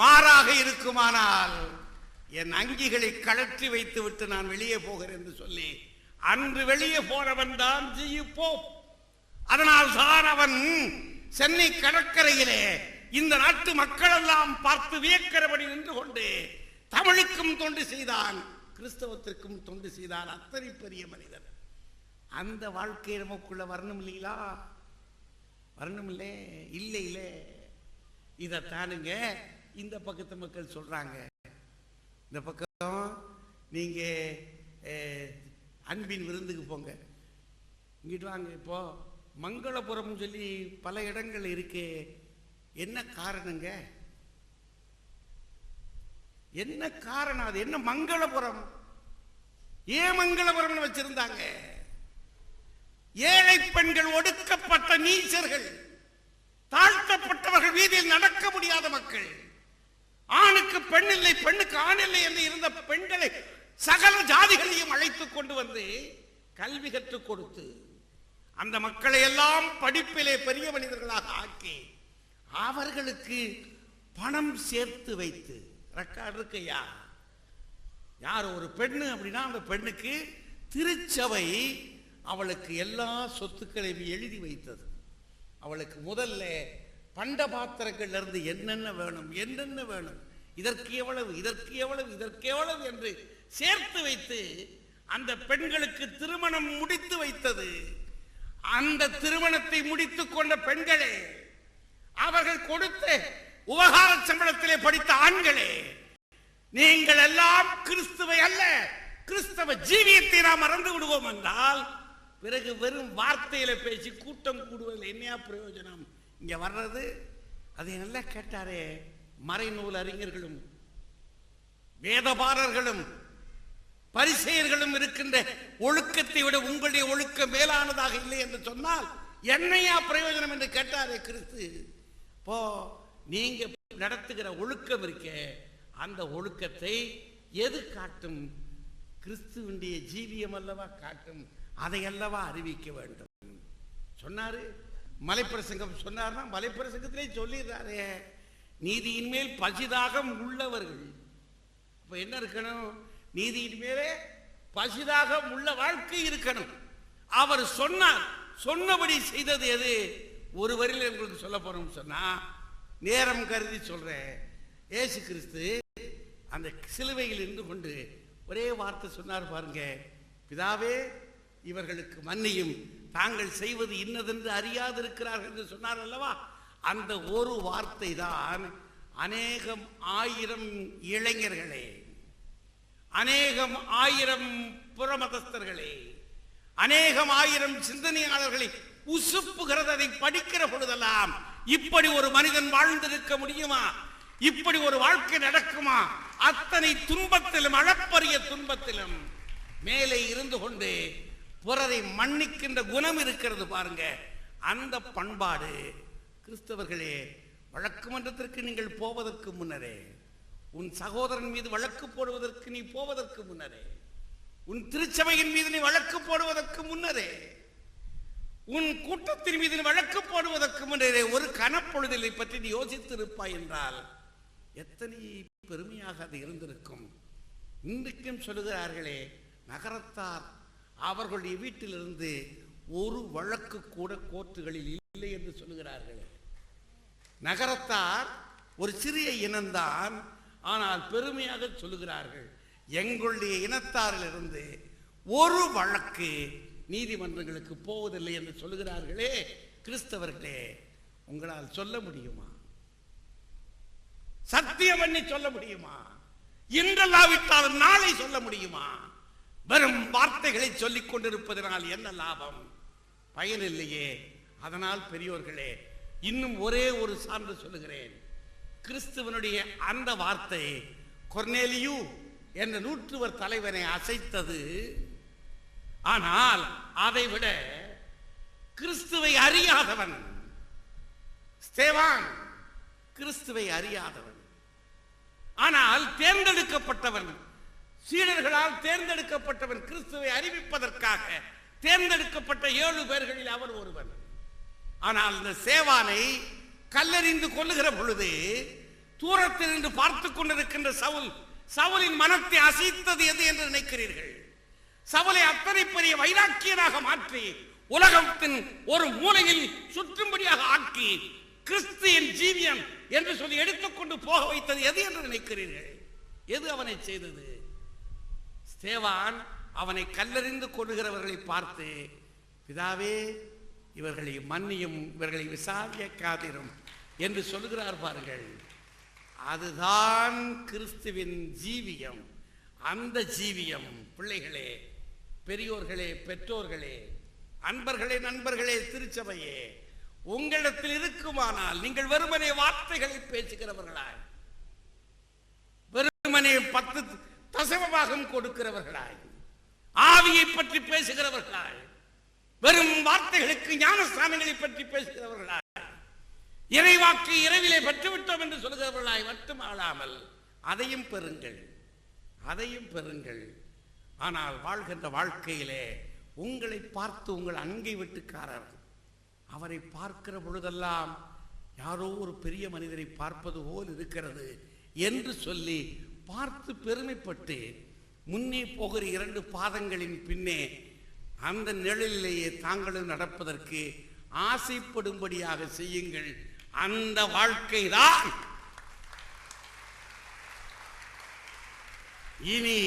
மாறாக இருக்குமானால் என் அங்கிகளை கழற்றி வைத்து விட்டு நான் வெளியே போகிறேன் என்று சொல்லி அன்று வெளியே போனவன் தான் போப். அதனால் தான் அவன் சென்னை கடற்கரையிலே இந்த நாட்டு மக்கள் எல்லாம் பார்த்து வியக்கிறபடி நின்று கொண்டு தமிழுக்கும் தொண்டு செய்தான், கிறிஸ்தவத்திற்கும் தொண்டு செய்தான். அத்தனை பெரிய மனிதன். அந்த வாழ்க்கை நமக்குள்ள வரணும் இல்லைங்களா? வரணும் இல்லை இல்லை இல்லை. இதைத்தானுங்க இந்த பக்கத்து மக்கள் சொல்றாங்க. இந்த பக்கம் நீங்க அன்பின் விருந்துக்கு போங்க, இங்கிட்டு வாங்க. இப்போ மங்களபுரம் சொல்லி பல இடங்கள் இருக்கு. என்ன காரணங்க? என்ன காரணம்? அது என்ன மங்களபுரம்? ஏன் மங்களபுரம் வச்சிருந்தாங்க? ஏழை பெண்கள், ஒடுக்கப்பட்ட நீச்சர்கள், தாழ்த்தப்பட்டவர்கள், வீதியில் நடக்க முடியாத மக்கள், ஆணுக்கு பெண் இல்லை பெண்ணுக்கு ஆண் இல்லை என்று இருந்த பெண்களை சகல ஜாதிகளையும் அழைத்துக் கொண்டு வந்து கல்வி கற்றுக் கொடுத்து அந்த மக்களை எல்லாம் படிப்பிலே பெரிய மனிதர்களாக ஆக்கி அவர்களுக்கு பணம் சேர்த்து வைத்து ரெக்கார்டு இருக்கையா. யார் ஒரு பெண்ணு அப்படின்னா அந்த பெண்ணுக்கு திருச்சபை அவளுக்கு எல்லா சொத்துக்களையும் எழுதி வைத்தது. அவளுக்கு முதல்ல பண்ட பாத்திரங்கள்ல இருந்து என்னென்ன வேணும் என்னென்ன வேணும், இதற்கு எவ்வளவு இதற்கு எவ்வளவு இதற்கு எவ்வளவு என்று சேர்த்து வைத்து அந்த பெண்களுக்கு திருமணம் முடித்து வைத்தது. அந்த திருமணத்தை முடித்துக் கொண்ட பெண்களே, அவர்கள் கொடுத்த உபகார சம்பளத்திலே படித்த ஆண்களே, நீங்கள் எல்லாம் கிறிஸ்துவை அல்ல கிறிஸ்தவ ஜீவியத்தை நாம் மறந்து விடுவோம் என்றால் பிறகு வெறும் வார்த்தையில பேசி கூட்டம் கூடுவதில் என்ன பிரயோஜனம்? இங்க வர்றது அதை நல்லா கேட்டாரே, மறைநூல் அறிஞர்களும் வேதபாரர்களும் பரிசேயர்களும் இருக்கின்ற ஒழுக்கத்தை விட உங்களுடைய ஒழுக்கம் மேலானதாக இல்லை என்று சொன்னால் என்னையா பிரயோஜனம் என்று கேட்டாரே கிறிஸ்து. இப்போ நீங்க நடத்துகிற ஒழுக்கம் இருக்கே, அந்த ஒழுக்கத்தை எது காட்டும்? கிறிஸ்துவனுடைய ஜீவியம் அல்லவா காட்டும், அதை அல்லவா அறிவிக்க வேண்டும் சொன்னாரு. மலைப்பிரசங்கம் சொன்னார்னா மலைப்பிரசங்கத்திலே சொல்லிடுறாரு, நீதியின் மேல் பசிதாகம் உள்ளவர்கள். இப்ப என்ன இருக்கணும்? நீதியின் மேலே பசிதாகம் உள்ள வாழ்க்கை இருக்கணும். அவர் சொன்னார், சொன்னபடி செய்தது எது? ஒரு வரியில் உங்களுக்கு சொல்ல போறோம் சொன்னா, நேரம் கருதி சொல்றேன், இயேசு கிறிஸ்து அந்த சிலுவையில் இருந்து கொண்டு ஒரே வார்த்தை சொன்னார் பாருங்க, பிதாவே இவர்களுக்கு மன்னியும், தாங்கள் செய்வது இன்னதென்று அறியாதிருக்கிறார்கள் என்று சொன்னார் அல்லவா. அந்த ஒரு வார்த்தை தான் அநேகம் ஆயிரம் இளைஞர்களே, அநேகம் ஆயிரம் புறமதஸ்தர்களே, அநேகம் ஆயிரம் சிந்தனையாளர்களை உசுப்புகிறது. அதை படிக்கிற பொழுதெல்லாம் இப்படி ஒரு மனிதன் வாழ்ந்திருக்க முடியுமா? இப்படி ஒரு வாழ்க்கை நடக்குமா? அத்தனை துன்பத்திலும், அளப்பரிய துன்பத்திலும் மேலே இருந்து கொண்டு பிறரை மன்னிக்கின்ற குணம் இருக்கிறது பாருங்க. அந்த பண்பாடு கிறிஸ்தவர்களே, வழக்கு மன்றத்திற்கு நீங்கள் போவதற்கு முன்னரே, உன் சகோதரன் மீது வழக்கு போடுவதற்கு நீ போவதற்கு முன்னரே, உன் திருச்சபையின் மீது நீ வழக்கு போடுவதற்கு முன்னரே, உன் கூட்டத்தின் மீது வழக்கு போடுவதற்கு முன்னரே ஒரு கனப்பொழுதலை பற்றி நீ யோசித்து இருப்பாய் என்றால் எத்தனை பெருமையாக அது இருந்திருக்கும். இன்றைக்கும் சொல்லுகிறார்களே, நகரத்தார் அவர்களுடைய வீட்டிலிருந்து ஒரு வழக்கு கூட கோர்ட்டுகளில் இல்லை என்று சொல்லுகிறார்களே. நகரத்தார் ஒரு சிறிய இனம்தான், ஆனால் பெருமையாக சொல்லுகிறார்கள், எங்களுடைய இனத்தாரிலிருந்து ஒரு வழக்கு நீதிமன்றங்களுக்கு போவதில்லை என்று சொல்லுகிறார்களே. கிறிஸ்தவர்களே, உங்களால் சொல்ல முடியுமா? சத்தியம் பண்ணி சொல்ல முடியுமா? இன்றல்லாவிட்டாலும் நாளை சொல்ல முடியுமா? வெறும் வார்த்தைகளை சொல்லிக் கொண்டிருப்பதனால் என்ன லாபம்? பயனில்லையே. அதனால் பெரியோர்களே, இன்னும் ஒரே ஒரு சான்று சொல்லுகிறேன். கிறிஸ்துவனுடைய அந்த வார்த்தை கொர்நேலியு என்ற நூற்றுவர் தலைவனை அசைத்தது. ஆனால் அதை விட கிறிஸ்துவை அறியாதவன் ஸ்தேவான், கிறிஸ்துவை அறியாதவன், ஆனால் தேர்ந்தெடுக்கப்பட்டவன், சீடர்களால் தேர்ந்தெடுக்கப்பட்டவன், கிறிஸ்துவை அறிவிப்பதற்காக தேர்ந்தெடுக்கப்பட்ட 7 பேர்களில் அவர் ஒருவன். ஆனால் இந்த சேவானை கல்லெறிந்து கொல்லுகிற பொழுது தூரத்தில் இருந்து பார்த்து கொண்டிருக்கின்ற சவுலின் மனத்தை அசைத்தது எது என்று நினைக்கிறீர்கள்? சவுலை அத்தனை பெரிய வைராக்கியனாக மாற்றி உலகத்தின் ஒரு மூலையில் சுற்றும்படியாக ஆக்கி கிறிஸ்து என் ஜீவியம் என்று சொல்லி எடுத்துக்கொண்டு போக வைத்தது எது என்று நினைக்கிறீர்கள்? எது அவனை செய்தது? ஸ்தேவான் அவனை கல்லெறிந்து கொள்ளுகிறவர்களை பார்த்து, பிதாவே இவர்களை மன்னியும், இவர்களை விசாரிக்காதிரும் என்று சொல்லுகிறார் பாருங்கள். அதுதான் கிறிஸ்துவின் ஜீவியம். அந்த ஜீவியம் பிள்ளைகளே, பெரியோர்களே, பெற்றோர்களே, அன்பர்களே, நண்பர்களே, திருச்சபையே, உங்களிடத்தில் இருக்குமானால் நீங்கள் வெறுமனே வார்த்தைகளை பேசுகிறவர்களாய், வெறுமனே 10 தசமபாகம் கொடுக்கிறவர்களாய், ஆவியை பற்றி பேசுகிறவர்களாய், வெறும் வார்த்தைகளுக்கு ஞானஸ்தானங்களை பற்றி பேசுகிறவர்களாய், இறைவாக்கு இரவிலே பெற்றுவிட்டோம் என்று சொல்கிறவர்களாய் மட்டும் ஆளாமல் அதையும் பெறுங்கள், அதையும் பெறுங்கள். ஆனால் வாழ்கின்ற வாழ்க்கையிலே உங்களை பார்த்து உங்கள் அங்கை வீட்டுக்காரர் அவரை பார்க்கிற பொழுதெல்லாம் யாரோ ஒரு பெரிய மனிதரை பார்ப்பது போல் இருக்கிறது என்று சொல்லி பார்த்து பெருமைப்பட்டு முன்னே போகிற 2 பாதங்களின் பின்னே அந்த நிழலிலேயே தாங்களும் நடப்பதற்கு ஆசைப்படும்படியாக செய்யுங்கள். அந்த வாழ்க்கை தான் இனி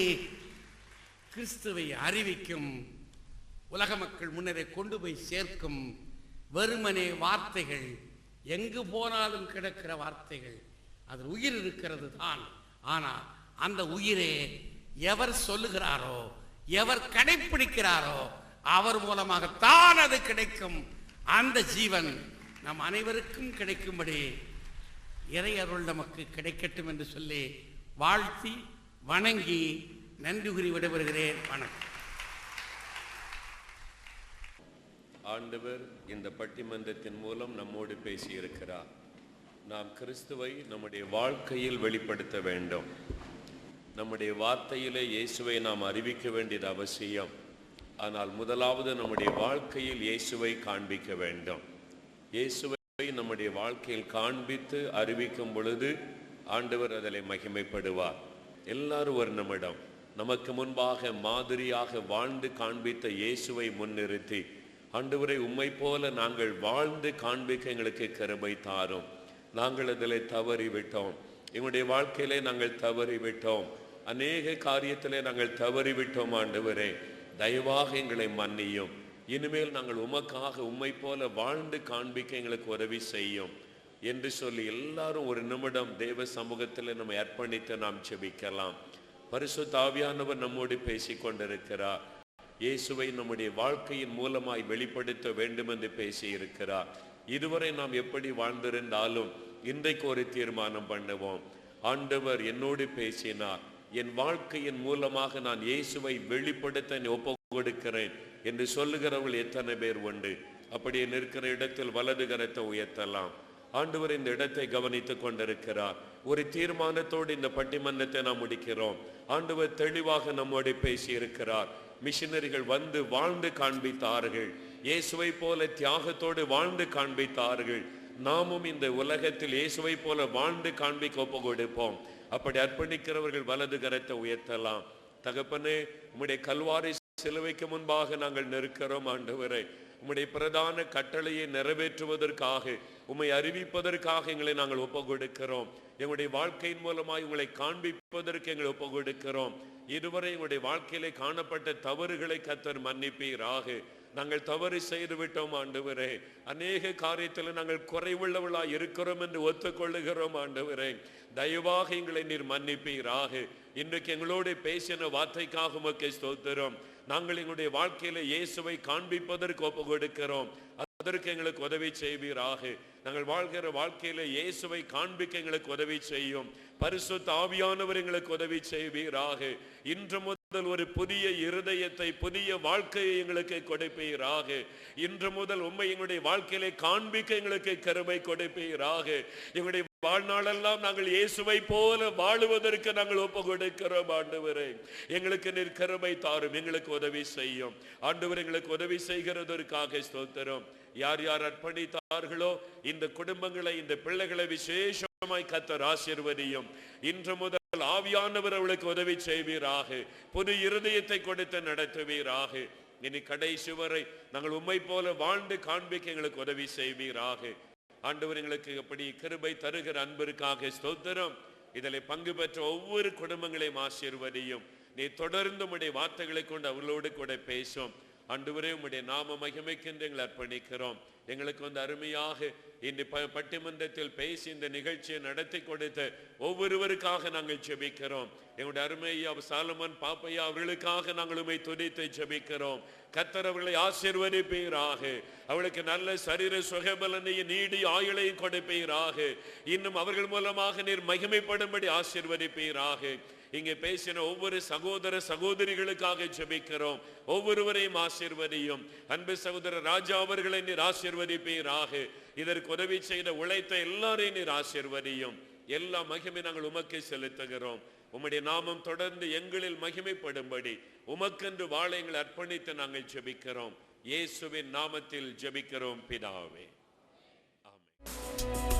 கிறிஸ்துவை அறிவிக்கும், உலக மக்கள் முன்னரே கொண்டு போய் சேர்க்கும். வெறுமனே வார்த்தைகள், எங்கு போனாலும் கிடக்கிற வார்த்தைகள், அதில் உயிர் இருக்கிறது தான். ஆனால் அந்த உயிரே எவர் சொல்லுகிறாரோ, எவர் கடைப்பிடிக்கிறாரோ அவர் மூலமாகத்தான் அது கிடைக்கும். அந்த ஜீவன் நம் அனைவருக்கும் கிடைக்கும்படி இறை அருள் நமக்கு கிடைக்கட்டும் என்று சொல்லி வாழ்த்தி வணங்கி நன்றி கூறி விடைபெறுகிறேன். வணக்கம். ஆண்டவர் இந்த பட்டிமன்றத்தின் மூலம் நம்மோடு பேசியிருக்கிறார். நாம் கிறிஸ்துவை நம்முடைய வாழ்க்கையில் வெளிப்படுத்த வேண்டும். நம்முடைய வார்த்தையிலே இயேசுவை நாம் அறிவிக்க வேண்டியது அவசியம். ஆனால் முதலாவது நம்முடைய வாழ்க்கையில் இயேசுவை காண்பிக்க வேண்டும். இயேசுவை நம்முடைய வாழ்க்கையில் காண்பித்து அறிவிக்கும் பொழுது ஆண்டவர் அதில் மகிமைப்படுவார். எல்லாரும் ஒரு நிமிடம் நமக்கு முன்பாக மாதிரியாக வாழ்ந்து காண்பித்த இயேசுவை முன்னிறுத்தி, ஆண்டவரை உம்மை போல நாங்கள் வாழ்ந்து காண்பிக்க எங்களுக்கு கிருபை தாரும். நாங்கள் அதில் தவறிவிட்டோம். எங்களுடைய வாழ்க்கையிலே நாங்கள் தவறிவிட்டோம். அநேக காரியத்திலே நாங்கள் தவறிவிட்டோம். ஆண்டவரே, தயவாக எங்களை மன்னியும். இனிமேல் நாங்கள் உமக்காக உம்மை போல வாழ்ந்து காண்பிக்க எங்களுக்கு உதவி செய்யும் என்று சொல்லி எல்லாரும் ஒரு நிமிடம் தேவ சமூகத்தில் நம்ம அர்ப்பணித்து நாம் ஜெபிக்கலாம். பரிசுத்த ஆவியானவர் நம்மோடு பேசி கொண்டிருக்கிறார். இயேசுவை நம்முடைய வாழ்க்கையின் மூலமாய் வெளிப்படுத்த வேண்டும் என்று பேசி இருக்கிறார். இதுவரை நாம் எப்படி வாழ்ந்திருந்தாலும் இன்றைக்கு ஒரு தீர்மானம் பண்ணுவோம். ஆண்டவர் என்னோடு பேசினார், என் வாழ்க்கையின் மூலமாக நான் இயேசுவை வெளிப்படுத்த ஒப்பு கொடுக்கிறேன் என்று சொல்லுகிறவர்கள் எத்தனை பேர் உண்டு? அப்படியே நிற்கிற இடத்தில் வலது கரத்தை உயர்த்தலாம். ஆண்டவர் இந்த இடத்தை கவனித்துக் கொண்டிருக்கிறார். ஒரு தீர்மானத்தோடு இந்த பட்டிமன்றத்தை நாம் முடிக்கிறோம். ஆண்டவர் தெளிவாக நம்மோடு பேசி இருக்கிறார். மிஷனரிகள் வந்து வாழ்ந்து காண்பித்தார்கள். இயேசுவை போல தியாகத்தோடு வாழ்ந்து காண்பித்தார்கள். நாமும் இந்த உலகத்தில் இயேசுவை போல வாழ்ந்து காண்பிக்க ஒப்பு கொடுப்போம். அப்படி அர்ப்பணிக்கிறவர்கள் வலது கரத்தை உயர்த்தலாம். தகப்பனே, உம்முடைய கல்வாரி சிலுவைக்கு முன்பாக நாங்கள் நிற்கிறோம். ஆண்டவரே, உம்முடைய பிரதான கட்டளையை நிறைவேற்றுவதற்காக, உம்மை அறிவிப்பதற்காக எங்களை நாங்கள் ஒப்பு கொடுக்கிறோம். எங்களுடைய வாழ்க்கையின் மூலமாய் உங்களை காண்பிப்பதற்கு எங்களை ஒப்பு கொடுக்கிறோம். இதுவரை எங்களுடைய வாழ்க்கையிலே காணப்பட்ட தவறுகளை கர்த்தர் மன்னிப்பீராக. நாங்கள் தவறு செய்து விட்டோம் ஆண்டவரே. அநேக காரியத்தில் நாங்கள் குறைவுள்ளவளாய் இருக்கிறோம் என்று ஒத்துக்கொள்ளுகிறோம் ஆண்டவரே. தயவாக எங்களை நீர் மன்னிப்பீராக. இன்றைக்கு எங்களோடு பேசின வார்த்தைக்காக உமக்கு ஸ்தோத்திரம். நாங்கள் எங்களுடைய வாழ்க்கையில இயேசுவை காண்பிப்பதற்கு ஒப்பு கொடுக்கிறோம். அதற்கு எங்களுக்கு உதவி செய்வீராக. நாங்கள் வாழ்கிற வாழ்க்கையில இயேசுவை காண்பிக்க எங்களுக்கு உதவி செய்யும். பரிசுத்த ஆவியானவர் எங்களுக்கு உதவி செய்வீராக. இன்று முதல் ஒரு புதிய இருதயத்தை, புதிய வாழ்க்கையை எங்களுக்கு கொடுப்பீராக. இன்று முதல் உம்மை எங்களுடைய வாழ்க்கையிலே காண்பிக்க எங்களுக்கு கிருபை கொடுப்பீராக. எங்களுடைய வாழ்நாளெல்லாம் நாங்கள் இயேசுவை போல வாழுவதற்கு நாங்கள் ஒப்பு கொடுக்கிறோம் ஆண்டவரே. எங்களுக்கு நீர் கிருபை தாரும், எங்களுக்கு உதவி செய்யும். ஆண்டவர் எங்களுக்கு உதவி செய்கிறதற்காக ஸ்தோத்திரம். யார் யார் அர்ப்பணித்தார்களோ இந்த குடும்பங்களை, இந்த பிள்ளைகளை விசேஷமாய் கர்த்தர் ஆசீர்வதியும். இன்று முதல் ஆவியானவர் அவளுக்கு உதவி செய்வீராக. புது இருதயத்தை கொடுத்து நடத்துவீராக. இனி கடைசி வரை நாங்கள் உம்மை போல வாழ்ந்து காண்பிக்க எங்களுக்கு உதவி செய்வீராக. ஆண்டவர் எங்களுக்கு அப்படி கிருபை தருகிற அன்பிற்காக ஸ்தோத்திரம். இதில் பங்கு பெற்ற ஒவ்வொரு குடும்பங்களையும் ஆசீர்வதியும். நீ தொடர்ந்து உம்முடைய வார்த்தைகளை கொண்டு அவர்களோடு கூட பேசும். ஆண்டவரே, உம்முடைய நாம மகிமைக்கென்று எங்களை அர்ப்பணிக்கிறோம். எங்களுக்கு வந்து அருமையாக இந்த பட்டிமன்றத்தில் பேசி இந்த நிகழ்ச்சியை நடத்தி கொடுத்த ஒவ்வொருவருக்காக நாங்கள் ஜெபிக்கிறோம். எங்களுடைய அருமையா சாலமன் பாப்பையா அவர்களுக்காக நாங்கள் உம்மை துதித்து ஜெபிக்கிறோம். கர்த்தர் அவர்களை ஆசீர்வதிப்பீராக. அவளுக்கு நல்ல சரீர சுகபலனையும் நீடி ஆயுளையும் கொடுப்பீராக. இன்னும் அவர்கள் மூலமாக நீர் மகிமைப்படும்படி ஆசீர்வதிப்பீராக. இங்கே பேசின ஒவ்வொரு சகோதர சகோதரிகளுக்காக ஜெபிக்கிறோம். ஒவ்வொருவரையும் ஆசீர்வதியும். அன்பு சகோதரர் ராஜா அவர்களை நீர் ஆசீர்வதிப்பீராக. இதற்கு உதவி செய்த உழைத்த எல்லாரையும் நீர் ஆசீர்வதியும். எல்லா மகிமை நாங்கள் உமக்கு செலுத்துகிறோம். உம்முடைய நாமம் தொடர்ந்து எங்களில் மகிமைப்படும்படி உமக்கென்று வாழ எங்களை அர்ப்பணித்து நாங்கள் ஜெபிக்கிறோம். இயேசுவின் நாமத்தில் ஜெபிக்கிறோம் பிதாவே, ஆமென்.